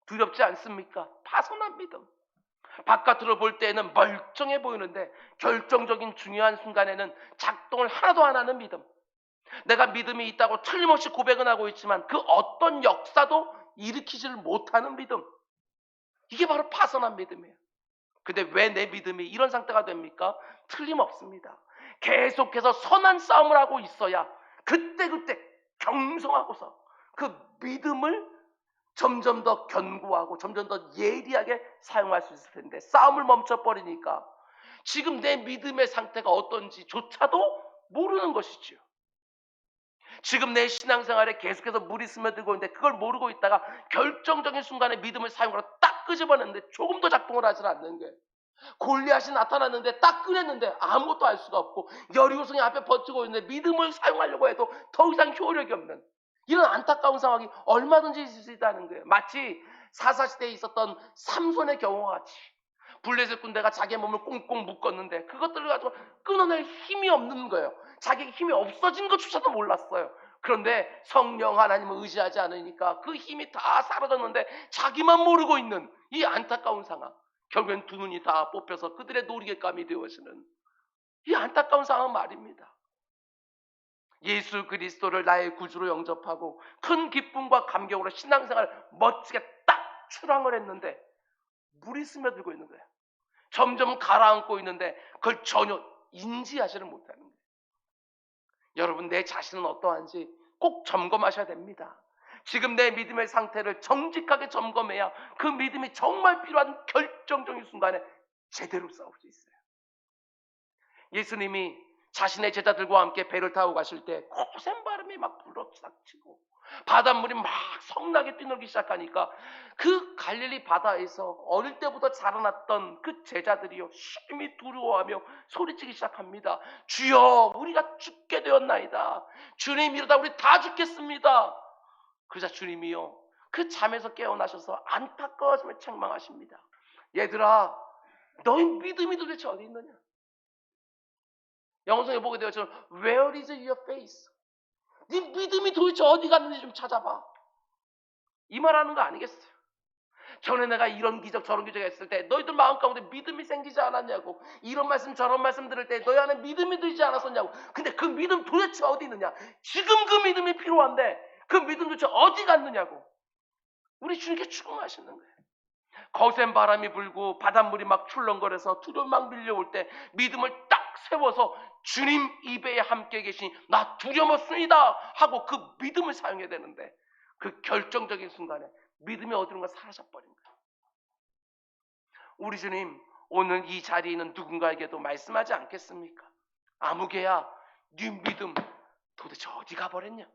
두렵지 않습니까? 파손한 믿음. 바깥으로 볼 때에는 멀쩡해 보이는데 결정적인 중요한 순간에는 작동을 하나도 안 하는 믿음. 내가 믿음이 있다고 틀림없이 고백은 하고 있지만 그 어떤 역사도 일으키지를 못하는 믿음. 이게 바로 파선한 믿음이에요. 근데 왜 내 믿음이 이런 상태가 됩니까? 틀림없습니다. 계속해서 선한 싸움을 하고 있어야 그때그때 경성하고서 그 믿음을 점점 더 견고하고 점점 더 예리하게 사용할 수 있을 텐데 싸움을 멈춰버리니까 지금 내 믿음의 상태가 어떤지조차도 모르는 것이지요. 지금 내 신앙생활에 계속해서 물이 스며들고 있는데 그걸 모르고 있다가 결정적인 순간에 믿음을 사용하러 딱 끄집어냈는데 조금도 작동을 하지 않는 거예요. 골리앗이 나타났는데 딱 꺼냈는데 아무것도 할 수가 없고 여리고성이 앞에 버티고 있는데 믿음을 사용하려고 해도 더 이상 효력이 없는 이런 안타까운 상황이 얼마든지 있을 수 있다는 거예요. 마치 사사시대에 있었던 삼손의 경우와 같이 블레셋 군대가 자기의 몸을 꽁꽁 묶었는데 그것들을 가지고 끊어낼 힘이 없는 거예요. 자기 힘이 없어진 것조차도 몰랐어요. 그런데 성령 하나님을 의지하지 않으니까 그 힘이 다 사라졌는데 자기만 모르고 있는 이 안타까운 상황. 결국엔 두 눈이 다 뽑혀서 그들의 놀이개감이 되어지는 이 안타까운 상황 말입니다. 예수 그리스도를 나의 구주로 영접하고 큰 기쁨과 감격으로 신앙생활을 멋지게 딱 출항을 했는데 물이 스며들고 있는 거예요. 점점 가라앉고 있는데 그걸 전혀 인지하지를 못하는 거예요. 여러분, 내 자신은 어떠한지 꼭 점검하셔야 됩니다. 지금 내 믿음의 상태를 정직하게 점검해야 그 믿음이 정말 필요한 결정적인 순간에 제대로 싸울 수 있어요. 예수님이 자신의 제자들과 함께 배를 타고 가실 때 거센 바람이 막 불어닥치고 바닷물이 막 성나게 뛰놀기 시작하니까 그 갈릴리 바다에서 어릴 때부터 자라났던 그 제자들이요 심히 두려워하며 소리치기 시작합니다. 주여, 우리가 죽게 되었나이다. 주님, 이러다 우리 다 죽겠습니다. 그러자 주님이요 그 잠에서 깨어나셔서 안타까워하시며 책망하십니다. 얘들아, 너희 믿음이 도대체 어디 있느냐? 영어성에 보게 되었지만 Where is your faith? 네 믿음이 도대체 어디 갔는지 좀 찾아봐. 이 말하는 거 아니겠어요? 전에 내가 이런 기적 저런 기적 했을 때 너희들 마음 가운데 믿음이 생기지 않았냐고. 이런 말씀 저런 말씀 들을 때 너희 안에 믿음이 들지 않았었냐고. 근데 그 믿음 도대체 어디 있느냐? 지금 그 믿음이 필요한데 그 믿음 도대체 어디 갔느냐고. 우리 주님께 추궁하시는 거예요. 거센 바람이 불고 바닷물이 막 출렁거려서 두려움 막 밀려올 때 믿음을 딱 세워서 주님 입에 함께 계시니 나 두려움 없습니다 하고 그 믿음을 사용해야 되는데 그 결정적인 순간에 믿음이 어디론가 사라져버린 거예요. 우리 주님 오늘 이 자리에 있는 누군가에게도 말씀하지 않겠습니까? 아무개야, 네 믿음 도대체 어디 가버렸냐?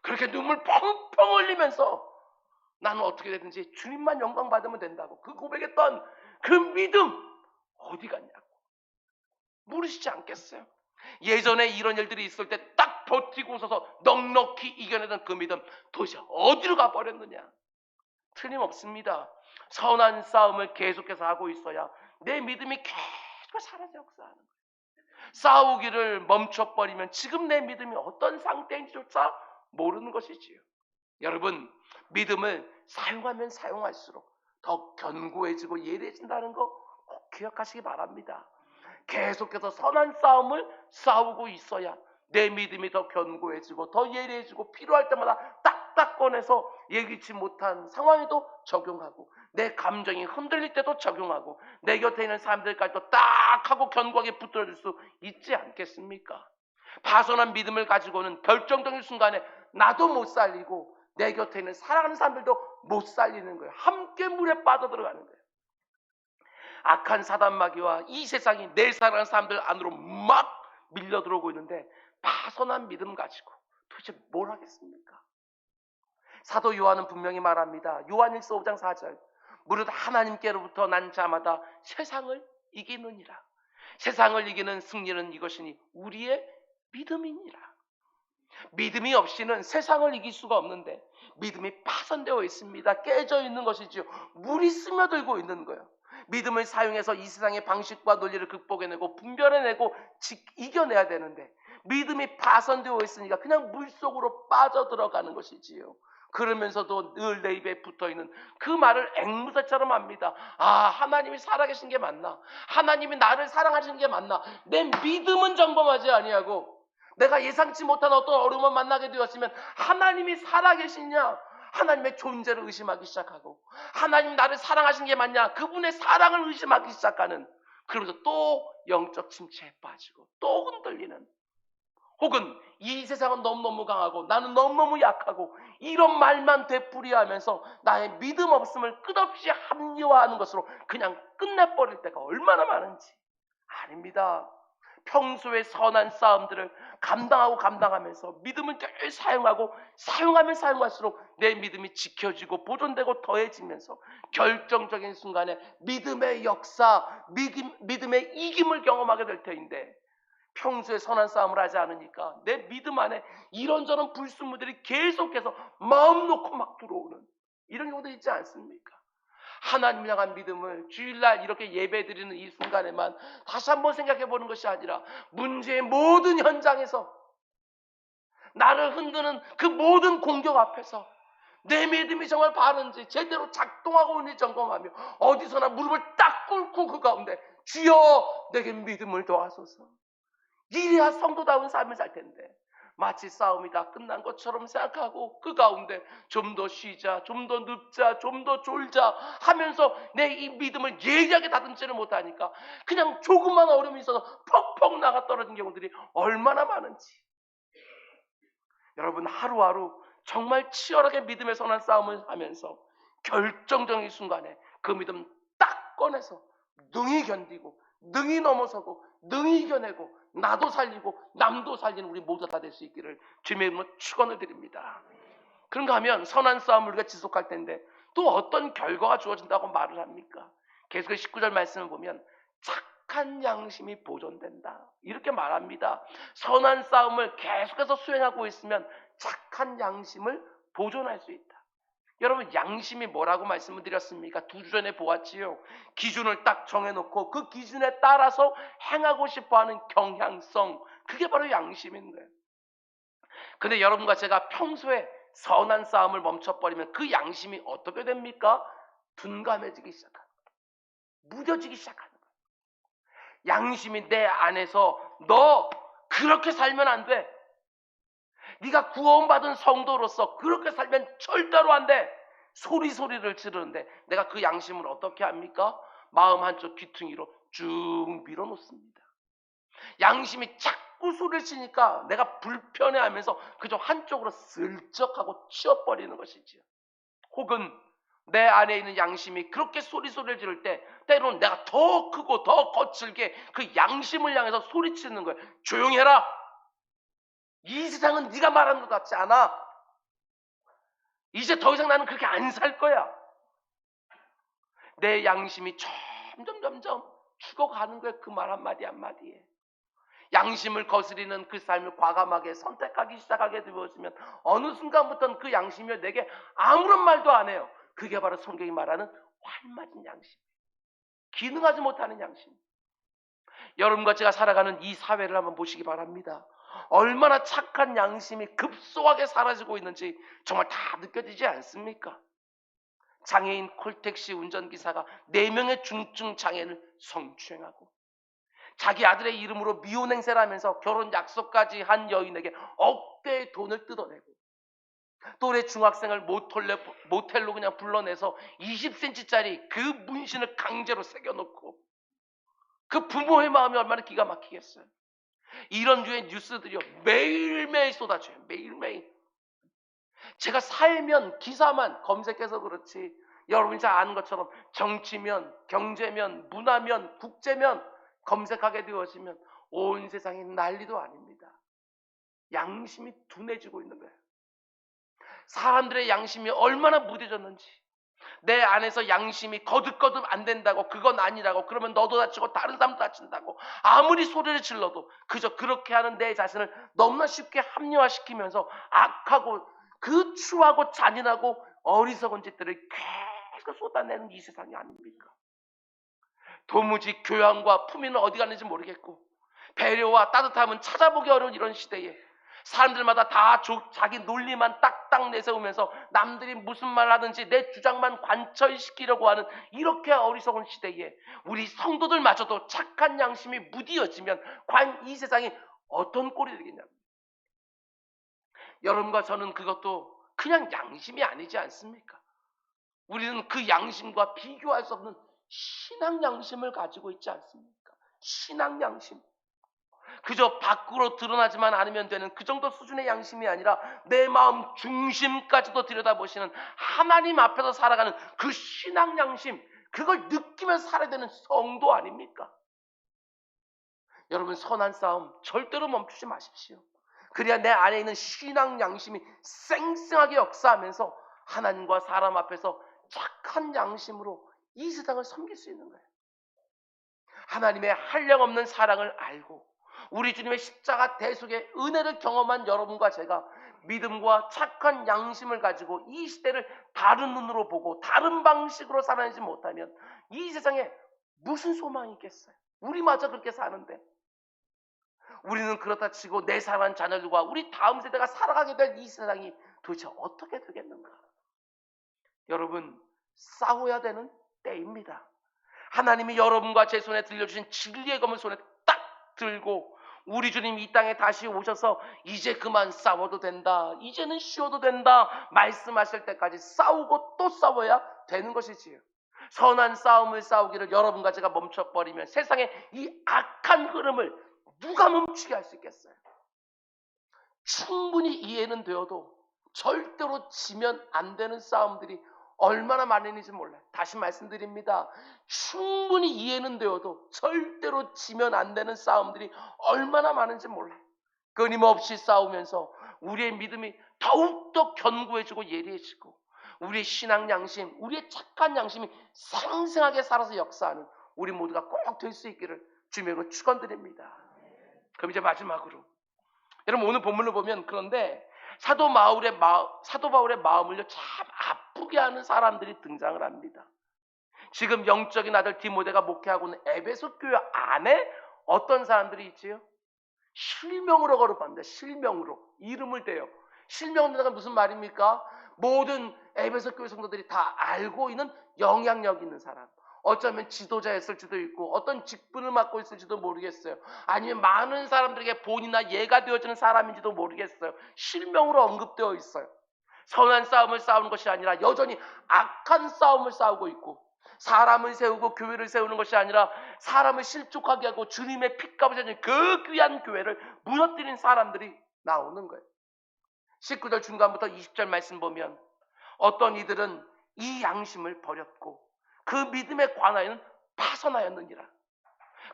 그렇게 눈물 펑펑 흘리면서 나는 어떻게 되든지 주님만 영광 받으면 된다고 그 고백했던 그 믿음 어디 갔냐고 물으시지 않겠어요? 예전에 이런 일들이 있을 때 딱 버티고 서서 넉넉히 이겨내던 그 믿음 도대체 어디로 가버렸느냐? 틀림없습니다. 선한 싸움을 계속해서 하고 있어야 내 믿음이 계속 살아서 역사하는 거예요. 싸우기를 멈춰버리면 지금 내 믿음이 어떤 상태인지조차 모르는 것이지요. 여러분, 믿음을 사용하면 사용할수록 더 견고해지고 예리해진다는 거 꼭 기억하시기 바랍니다. 계속해서 선한 싸움을 싸우고 있어야 내 믿음이 더 견고해지고 더 예리해지고 필요할 때마다 딱딱 꺼내서 예기치 못한 상황에도 적용하고 내 감정이 흔들릴 때도 적용하고 내 곁에 있는 사람들까지도 딱 하고 견고하게 붙들어줄 수 있지 않겠습니까? 파손한 믿음을 가지고는 결정적인 순간에 나도 못 살리고 내 곁에 있는 사랑하는 사람들도 못 살리는 거예요. 함께 물에 빠져들어가는 거예요. 악한 사단마귀와 이 세상이 내 사랑하는 사람들 안으로 막 밀려 들어오고 있는데 파선한 믿음 가지고 도대체 뭘 하겠습니까? 사도 요한은 분명히 말합니다. 요한일서 5장 4절. 무릇 하나님께로부터 난 자마다 세상을 이기느니라. 세상을 이기는 승리는 이것이니 우리의 믿음이니라. 믿음이 없이는 세상을 이길 수가 없는데 믿음이 파손되어 있습니다. 깨져 있는 것이지요. 물이 스며들고 있는 거예요. 믿음을 사용해서 이 세상의 방식과 논리를 극복해내고 분별해내고 이겨내야 되는데 믿음이 파손되어 있으니까 그냥 물속으로 빠져들어가는 것이지요. 그러면서도 늘 내 입에 붙어있는 그 말을 앵무새처럼 합니다. 아, 하나님이 살아계신 게 맞나? 하나님이 나를 사랑하시는 게 맞나? 내 믿음은 점검하지 아니하고 내가 예상치 못한 어떤 어려움을 만나게 되었으면 하나님이 살아계시냐? 하나님의 존재를 의심하기 시작하고 하나님 나를 사랑하시는 게 맞냐? 그분의 사랑을 의심하기 시작하는, 그러면서 또 영적 침체에 빠지고 또 흔들리는, 혹은 이 세상은 너무너무 강하고 나는 너무너무 약하고 이런 말만 되풀이하면서 나의 믿음 없음을 끝없이 합리화하는 것으로 그냥 끝내버릴 때가 얼마나 많은지. 아닙니다. 평소에 선한 싸움들을 감당하면서 믿음을 늘 사용하면 사용할수록 내 믿음이 지켜지고 보존되고 더해지면서 결정적인 순간에 믿음의 역사, 믿음의 이김을 경험하게 될 터인데 평소에 선한 싸움을 하지 않으니까 내 믿음 안에 이런저런 불순물들이 계속해서 마음 놓고 막 들어오는 이런 경우도 있지 않습니까? 하나님 향한 믿음을 주일날 이렇게 예배드리는 이 순간에만 다시 한번 생각해 보는 것이 아니라 문제의 모든 현장에서 나를 흔드는 그 모든 공격 앞에서 내 믿음이 정말 바른지 제대로 작동하고 있는지 점검하며 어디서나 무릎을 딱 꿇고 그 가운데 주여 내게 믿음을 더하소서. 이래야 성도다운 삶을 살 텐데 마치 싸움이 다 끝난 것처럼 생각하고 그 가운데 좀 더 쉬자, 좀 더 눕자, 좀 더 졸자 하면서 내 이 믿음을 예리하게 다듬지를 못하니까 그냥 조그만 어려움이 있어서 퍽퍽 나가 떨어진 경우들이 얼마나 많은지. 여러분, 하루하루 정말 치열하게 믿음의 선한 싸움을 하면서 결정적인 순간에 그 믿음 딱 꺼내서 능히 견디고 능히 넘어서고 능히 이겨내고 나도 살리고 남도 살리는 우리 모두 다 될 수 있기를 주님의 이름으로 축원을 드립니다. 그런가 하면 선한 싸움을 우리가 지속할 텐데 또 어떤 결과가 주어진다고 말을 합니까? 계속해서 19절 말씀을 보면 착한 양심이 보존된다 이렇게 말합니다. 선한 싸움을 계속해서 수행하고 있으면 착한 양심을 보존할 수 있다. 여러분, 양심이 뭐라고 말씀을 드렸습니까? 두 주 전에 보았지요. 기준을 딱 정해놓고 그 기준에 따라서 행하고 싶어하는 경향성, 그게 바로 양심인 거예요. 근데 여러분과 제가 평소에 선한 싸움을 멈춰버리면 그 양심이 어떻게 됩니까? 둔감해지기 시작하는 거예요. 무뎌지기 시작하는 거예요. 양심이 내 안에서 너 그렇게 살면 안 돼. 네가 구원받은 성도로서 그렇게 살면 절대로 안 돼. 소리를 지르는데 내가 그 양심을 어떻게 합니까? 마음 한쪽 귀퉁이로 쭉 밀어놓습니다. 양심이 자꾸 소리를 치니까 내가 불편해하면서 그저 한쪽으로 슬쩍하고 치워버리는 것이지요. 혹은 내 안에 있는 양심이 그렇게 소리를 지를 때 때로는 내가 더 크고 더 거칠게 그 양심을 향해서 소리치는 거예요. 조용히 해라. 이 세상은 네가 말하는 것 같지 않아. 이제 더 이상 나는 그렇게 안 살 거야. 내 양심이 점점 죽어가는 거예요. 그 말 한마디 한마디에. 양심을 거스리는 그 삶을 과감하게 선택하기 시작하게 되었으면 어느 순간부터는 그 양심이 내게 아무런 말도 안 해요. 그게 바로 성경이 말하는 활맞은 양심, 기능하지 못하는 양심. 여러분과 제가 살아가는 이 사회를 한번 보시기 바랍니다. 얼마나 착한 양심이 급소하게 사라지고 있는지 정말 다 느껴지지 않습니까? 장애인 콜택시 운전기사가 4명의 중증 장애인을 성추행하고 자기 아들의 이름으로 미혼 행세를 하면서 결혼 약속까지 한 여인에게 억대의 돈을 뜯어내고 또래 중학생을 모텔로 그냥 불러내서 20cm짜리 그 문신을 강제로 새겨놓고 그 부모의 마음이 얼마나 기가 막히겠어요. 이런 류의 뉴스들이요 매일매일 쏟아져요. 매일매일. 제가 살면 기사만 검색해서 그렇지 여러분이 잘 아는 것처럼 정치면, 경제면, 문화면, 국제면 검색하게 되어지면 온 세상이 난리도 아닙니다. 양심이 둔해지고 있는 거예요. 사람들의 양심이 얼마나 무뎌졌는지, 내 안에서 양심이 거듭거듭 안 된다고, 그건 아니라고, 그러면 너도 다치고 다른 사람도 다친다고 아무리 소리를 질러도 그저 그렇게 하는 내 자신을 너무나 쉽게 합리화시키면서 악하고 그 추하고 잔인하고 어리석은 짓들을 계속 쏟아내는 이 세상이 아닙니까? 도무지 교양과 품위는 어디 갔는지 모르겠고, 배려와 따뜻함은 찾아보기 어려운 이런 시대에 사람들마다 다 자기 논리만 딱딱 내세우면서 남들이 무슨 말 하든지 내 주장만 관철시키려고 하는 이렇게 어리석은 시대에 우리 성도들마저도 착한 양심이 무디어지면 과연 이 세상이 어떤 꼴이 되겠냐고. 여러분과 저는 그것도 그냥 양심이 아니지 않습니까? 우리는 그 양심과 비교할 수 없는 신앙 양심을 가지고 있지 않습니까? 신앙 양심. 그저 밖으로 드러나지만 않으면 되는 그 정도 수준의 양심이 아니라 내 마음 중심까지도 들여다보시는 하나님 앞에서 살아가는 그 신앙 양심, 그걸 느끼면서 살아야 되는 성도 아닙니까? 여러분, 선한 싸움 절대로 멈추지 마십시오. 그래야 내 안에 있는 신앙 양심이 쌩쌩하게 역사하면서 하나님과 사람 앞에서 착한 양심으로 이 세상을 섬길 수 있는 거예요. 하나님의 한량없는 사랑을 알고 우리 주님의 십자가 대속의 은혜를 경험한 여러분과 제가 믿음과 착한 양심을 가지고 이 시대를 다른 눈으로 보고 다른 방식으로 살아내지 못하면 이 세상에 무슨 소망이 있겠어요? 우리마저 그렇게 사는데, 우리는 그렇다 치고 내 사랑하는 자녀들과 우리 다음 세대가 살아가게 될 이 세상이 도대체 어떻게 되겠는가? 여러분, 싸워야 되는 때입니다. 하나님이 여러분과 제 손에 들려주신 진리의 검을 손에 딱 들고 우리 주님 이 땅에 다시 오셔서 이제 그만 싸워도 된다, 이제는 쉬어도 된다 말씀하실 때까지 싸우고 또 싸워야 되는 것이지요. 선한 싸움을 싸우기를 여러분과 제가 멈춰버리면 세상의 이 악한 흐름을 누가 멈추게 할 수 있겠어요? 충분히 이해는 되어도 절대로 지면 안 되는 싸움들이 얼마나 많은지 몰라요. 다시 말씀드립니다. 충분히 이해는 되어도 절대로 지면 안 되는 싸움들이 얼마나 많은지 몰라요. 끊임없이 싸우면서 우리의 믿음이 더욱더 견고해지고 예리해지고 우리의 신앙 양심, 우리의 착한 양심이 상승하게 살아서 역사하는 우리 모두가 꼭 될 수 있기를 주님으로 축원드립니다. 그럼 이제 마지막으로, 여러분 오늘 본문을 보면 그런데 사도 바울의 마음을 참 아프게 하는 사람들이 등장을 합니다. 지금 영적인 아들 디모데가 목회하고 있는 에베소 교회 안에 어떤 사람들이 있지요? 실명으로 거듭합니다. 실명으로 이름을 대요. 실명으로가 무슨 말입니까? 모든 에베소 교회 성도들이 다 알고 있는 영향력 있는 사람, 어쩌면 지도자였을지도 있고 어떤 직분을 맡고 있을지도 모르겠어요. 아니면 많은 사람들에게 본이나 예가 되어지는 사람인지도 모르겠어요. 실명으로 언급되어 있어요. 선한 싸움을 싸우는 것이 아니라 여전히 악한 싸움을 싸우고 있고, 사람을 세우고 교회를 세우는 것이 아니라 사람을 실족하게 하고 주님의 핏값을 주는 그 귀한 교회를 무너뜨린 사람들이 나오는 거예요. 19절 중간부터 20절 말씀 보면 어떤 이들은 이 양심을 버렸고 그 믿음의 관하에는 파선하였느니라.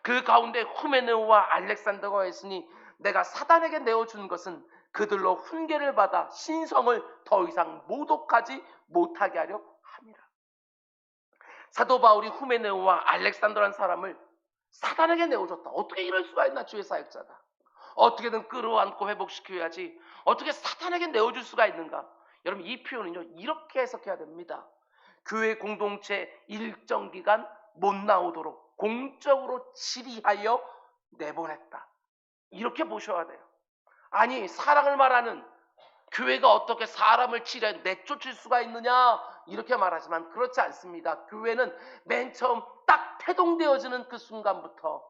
그 가운데 후메네오와 알렉산더가 있으니 내가 사단에게 내어준 것은 그들로 훈계를 받아 신성을 더 이상 모독하지 못하게 하려 함이라. 사도 바울이 후메네오와 알렉산더라는 사람을 사단에게 내어줬다. 어떻게 이럴 수가 있나? 주의 사역자다. 어떻게든 끌어안고 회복시켜야지 어떻게 사단에게 내어줄 수가 있는가? 여러분, 이 표현은요 이렇게 해석해야 됩니다. 교회 공동체 일정 기간 못 나오도록 공적으로 질의하여 내보냈다, 이렇게 보셔야 돼요. 아니, 사랑을 말하는 교회가 어떻게 사람을 치려 내쫓을 수가 있느냐, 이렇게 말하지만 그렇지 않습니다. 교회는 맨 처음 딱 태동되어지는 그 순간부터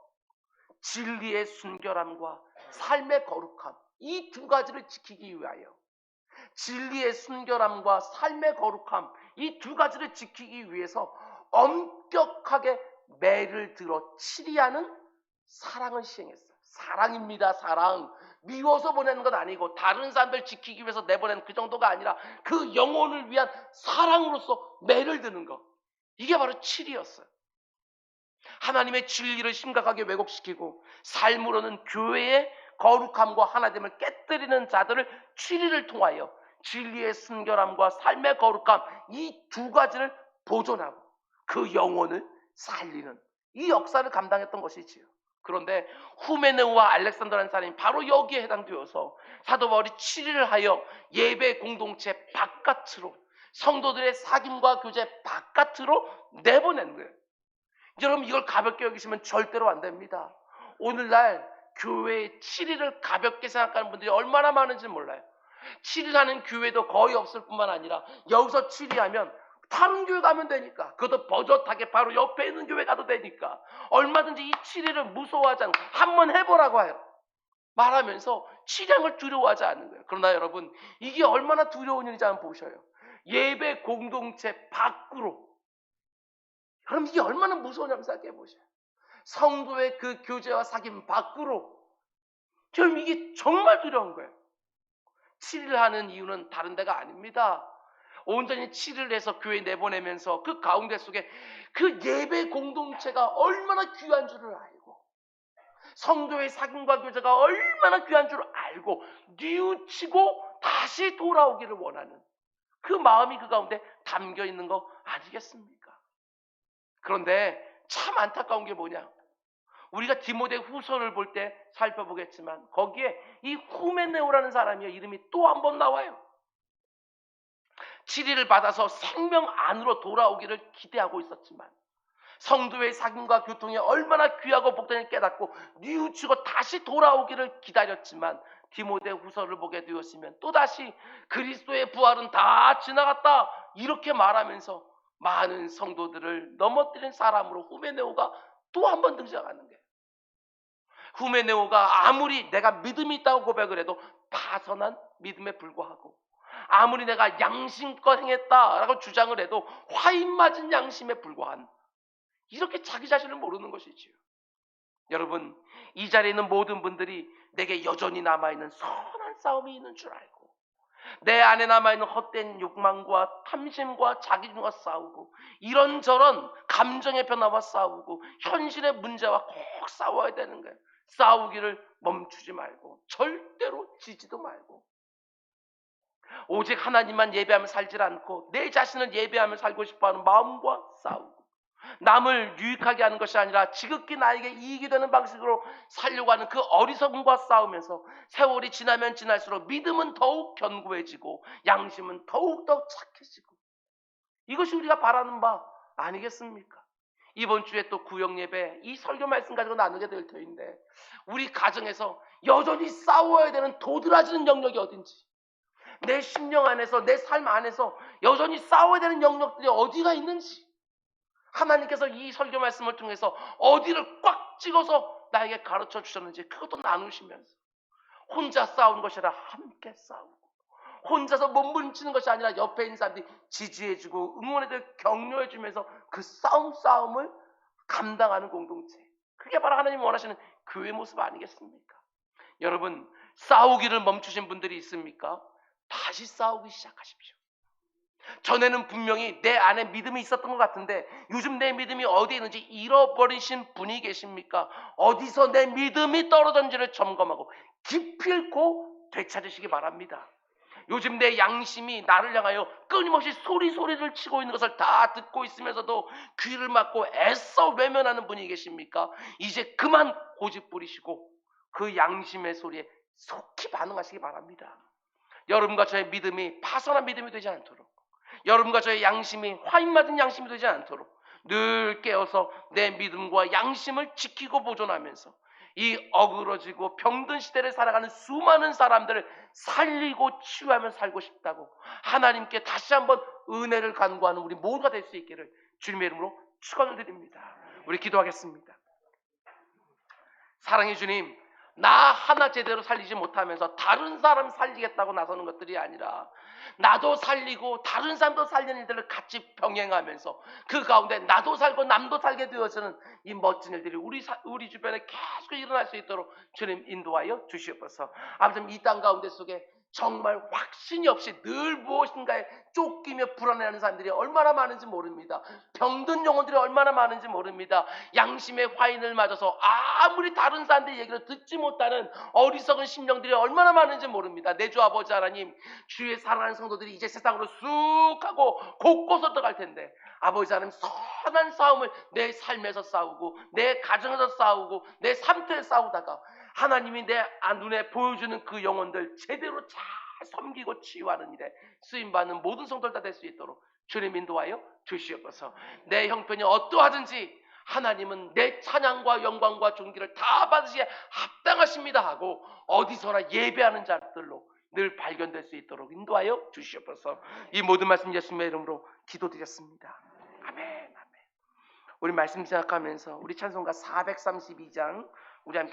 진리의 순결함과 삶의 거룩함, 이 두 가지를 지키기 위하여, 진리의 순결함과 삶의 거룩함, 이 두 가지를 지키기 위해서 엄격하게 매를 들어 치리하는 사랑을 시행했어요. 사랑입니다. 사랑. 미워서 보내는 것 아니고 다른 사람들 지키기 위해서 내보내는 그 정도가 아니라 그 영혼을 위한 사랑으로서 매를 드는 것. 이게 바로 치리였어요. 하나님의 진리를 심각하게 왜곡시키고 삶으로는 교회의 거룩함과 하나됨을 깨뜨리는 자들을 치리를 통하여 진리의 순결함과 삶의 거룩함, 이 두 가지를 보존하고 그 영혼을 살리는 이 역사를 감당했던 것이지요. 그런데 후메네오와 알렉산더라는 사람이 바로 여기에 해당되어서 사도 바울이 치리를 하여 예배 공동체 바깥으로, 성도들의 사귐과 교제 바깥으로 내보낸 거예요. 여러분, 이걸 가볍게 여기시면 절대로 안 됩니다. 오늘날 교회의 치리를 가볍게 생각하는 분들이 얼마나 많은지 몰라요. 치리하는 교회도 거의 없을 뿐만 아니라 여기서 치리하면 다른 교회 가면 되니까, 그것도 버젓하게 바로 옆에 있는 교회 가도 되니까 얼마든지 이 치리를 무서워하지 않고 한번 해보라고 해요. 말하면서 치리한 걸 두려워하지 않는 거예요. 그러나 여러분, 이게 얼마나 두려운 일인지 한번 보셔요. 예배 공동체 밖으로. 그럼 이게 얼마나 무서우냐고 생각해 보세요. 성도의 그 교제와 사귐 밖으로. 저는 이게 정말 두려운 거예요. 치리를 하는 이유는 다른 데가 아닙니다. 온전히 치리를 해서 교회 내보내면서 그 가운데 속에 그 예배 공동체가 얼마나 귀한 줄을 알고, 성도의 사귐과 교제가 얼마나 귀한 줄을 알고 뉘우치고 다시 돌아오기를 원하는 그 마음이 그 가운데 담겨 있는 거 아니겠습니까? 그런데 참 안타까운 게 뭐냐, 우리가 디모데 후서를 볼 때 살펴보겠지만 거기에 이 후메네오라는 사람의 이름이 또 한 번 나와요. 치리를 받아서 생명 안으로 돌아오기를 기대하고 있었지만 성도의 사귐과 교통이 얼마나 귀하고 복된을 깨닫고 뉘우치고 다시 돌아오기를 기다렸지만 디모데 후서를 보게 되었으면 또다시 그리스도의 부활은 다 지나갔다 이렇게 말하면서 많은 성도들을 넘어뜨린 사람으로 후메네오가 또 한 번 등장하는 거예요. 후메네오가 아무리 내가 믿음이 있다고 고백을 해도 파선한 믿음에 불과하고, 아무리 내가 양심껏 행했다라고 주장을 해도 화인 맞은 양심에 불과한, 이렇게 자기 자신을 모르는 것이지요. 여러분, 이 자리에 있는 모든 분들이 내게 여전히 남아있는 선한 싸움이 있는 줄 알고, 내 안에 남아있는 헛된 욕망과 탐심과 자기중과 싸우고, 이런저런 감정의 변화와 싸우고 현실의 문제와 꼭 싸워야 되는 거예요. 싸우기를 멈추지 말고 절대로 지지도 말고 오직 하나님만 예배하며 살지 않고 내 자신을 예배하며 살고 싶어하는 마음과 싸우고, 남을 유익하게 하는 것이 아니라 지극히 나에게 이익이 되는 방식으로 살려고 하는 그 어리석음과 싸우면서 세월이 지나면 지날수록 믿음은 더욱 견고해지고 양심은 더욱더 착해지고, 이것이 우리가 바라는 바 아니겠습니까? 이번 주에 또 구역예배 이 설교 말씀 가지고 나누게 될 터인데, 우리 가정에서 여전히 싸워야 되는 도드라지는 영역이 어딘지, 내 심령 안에서 내 삶 안에서 여전히 싸워야 되는 영역들이 어디가 있는지, 하나님께서 이 설교 말씀을 통해서 어디를 꽉 찍어서 나에게 가르쳐 주셨는지 그것도 나누시면서, 혼자 싸우는 것이 아니라 함께 싸우고, 혼자서 몸부림치는 것이 아니라 옆에 있는 사람들이 지지해주고 응원해주고 격려해주면서 그 싸움을 감당하는 공동체, 그게 바로 하나님이 원하시는 교회 모습 아니겠습니까? 여러분, 싸우기를 멈추신 분들이 있습니까? 다시 싸우기 시작하십시오. 전에는 분명히 내 안에 믿음이 있었던 것 같은데 요즘 내 믿음이 어디에 있는지 잃어버리신 분이 계십니까? 어디서 내 믿음이 떨어졌는지를 점검하고 기필코 되찾으시기 바랍니다. 요즘 내 양심이 나를 향하여 끊임없이 소리를 치고 있는 것을 다 듣고 있으면서도 귀를 막고 애써 외면하는 분이 계십니까? 이제 그만 고집 부리시고 그 양심의 소리에 속히 반응하시기 바랍니다. 여러분과 저의 믿음이 파선한 믿음이 되지 않도록, 여러분과 저의 양심이 화인 맞은 양심이 되지 않도록 늘 깨어서 내 믿음과 양심을 지키고 보존하면서 이 어그러지고 병든 시대를 살아가는 수많은 사람들을 살리고 치유하며 살고 싶다고 하나님께 다시 한번 은혜를 간구하는 우리 모두가 될 수 있기를 주님의 이름으로 축원을 드립니다. 우리 기도하겠습니다. 사랑의 주님, 나 하나 제대로 살리지 못하면서 다른 사람 살리겠다고 나서는 것들이 아니라 나도 살리고 다른 사람도 살리는 일들을 같이 병행하면서 그 가운데 나도 살고 남도 살게 되어서는 이 멋진 일들이 우리 주변에 계속 일어날 수 있도록 주님 인도하여 주시옵소서. 아버지, 이 땅 가운데 속에 정말 확신이 없이 늘 무엇인가에 쫓기며 불안해하는 사람들이 얼마나 많은지 모릅니다. 병든 영혼들이 얼마나 많은지 모릅니다. 양심의 화인을 맞아서 아무리 다른 사람들의 얘기를 듣지 못하는 어리석은 심령들이 얼마나 많은지 모릅니다. 내 주 아버지 하나님, 주의 사랑하는 성도들이 이제 세상으로 쑥 하고 곳곳으로 들어갈 텐데 아버지 하나님, 선한 싸움을 내 삶에서 싸우고 내 가정에서 싸우고 내 삶터에 싸우다가 하나님이 내 눈에 보여주는 그 영혼들 제대로 잘 섬기고 치유하는 일에 쓰임받는 모든 성도들 다 될 수 있도록 주님 인도하여 주시옵소서. 내 형편이 어떠하든지 하나님은 내 찬양과 영광과 존귀를 다 받으시기에 합당하십니다 하고 어디서나 예배하는 자들로 늘 발견될 수 있도록 인도하여 주시옵소서. 이 모든 말씀 예수님의 이름으로 기도드렸습니다. 아멘. 아멘. 우리 말씀 생각하면서 우리 찬송가 432장 우리 함께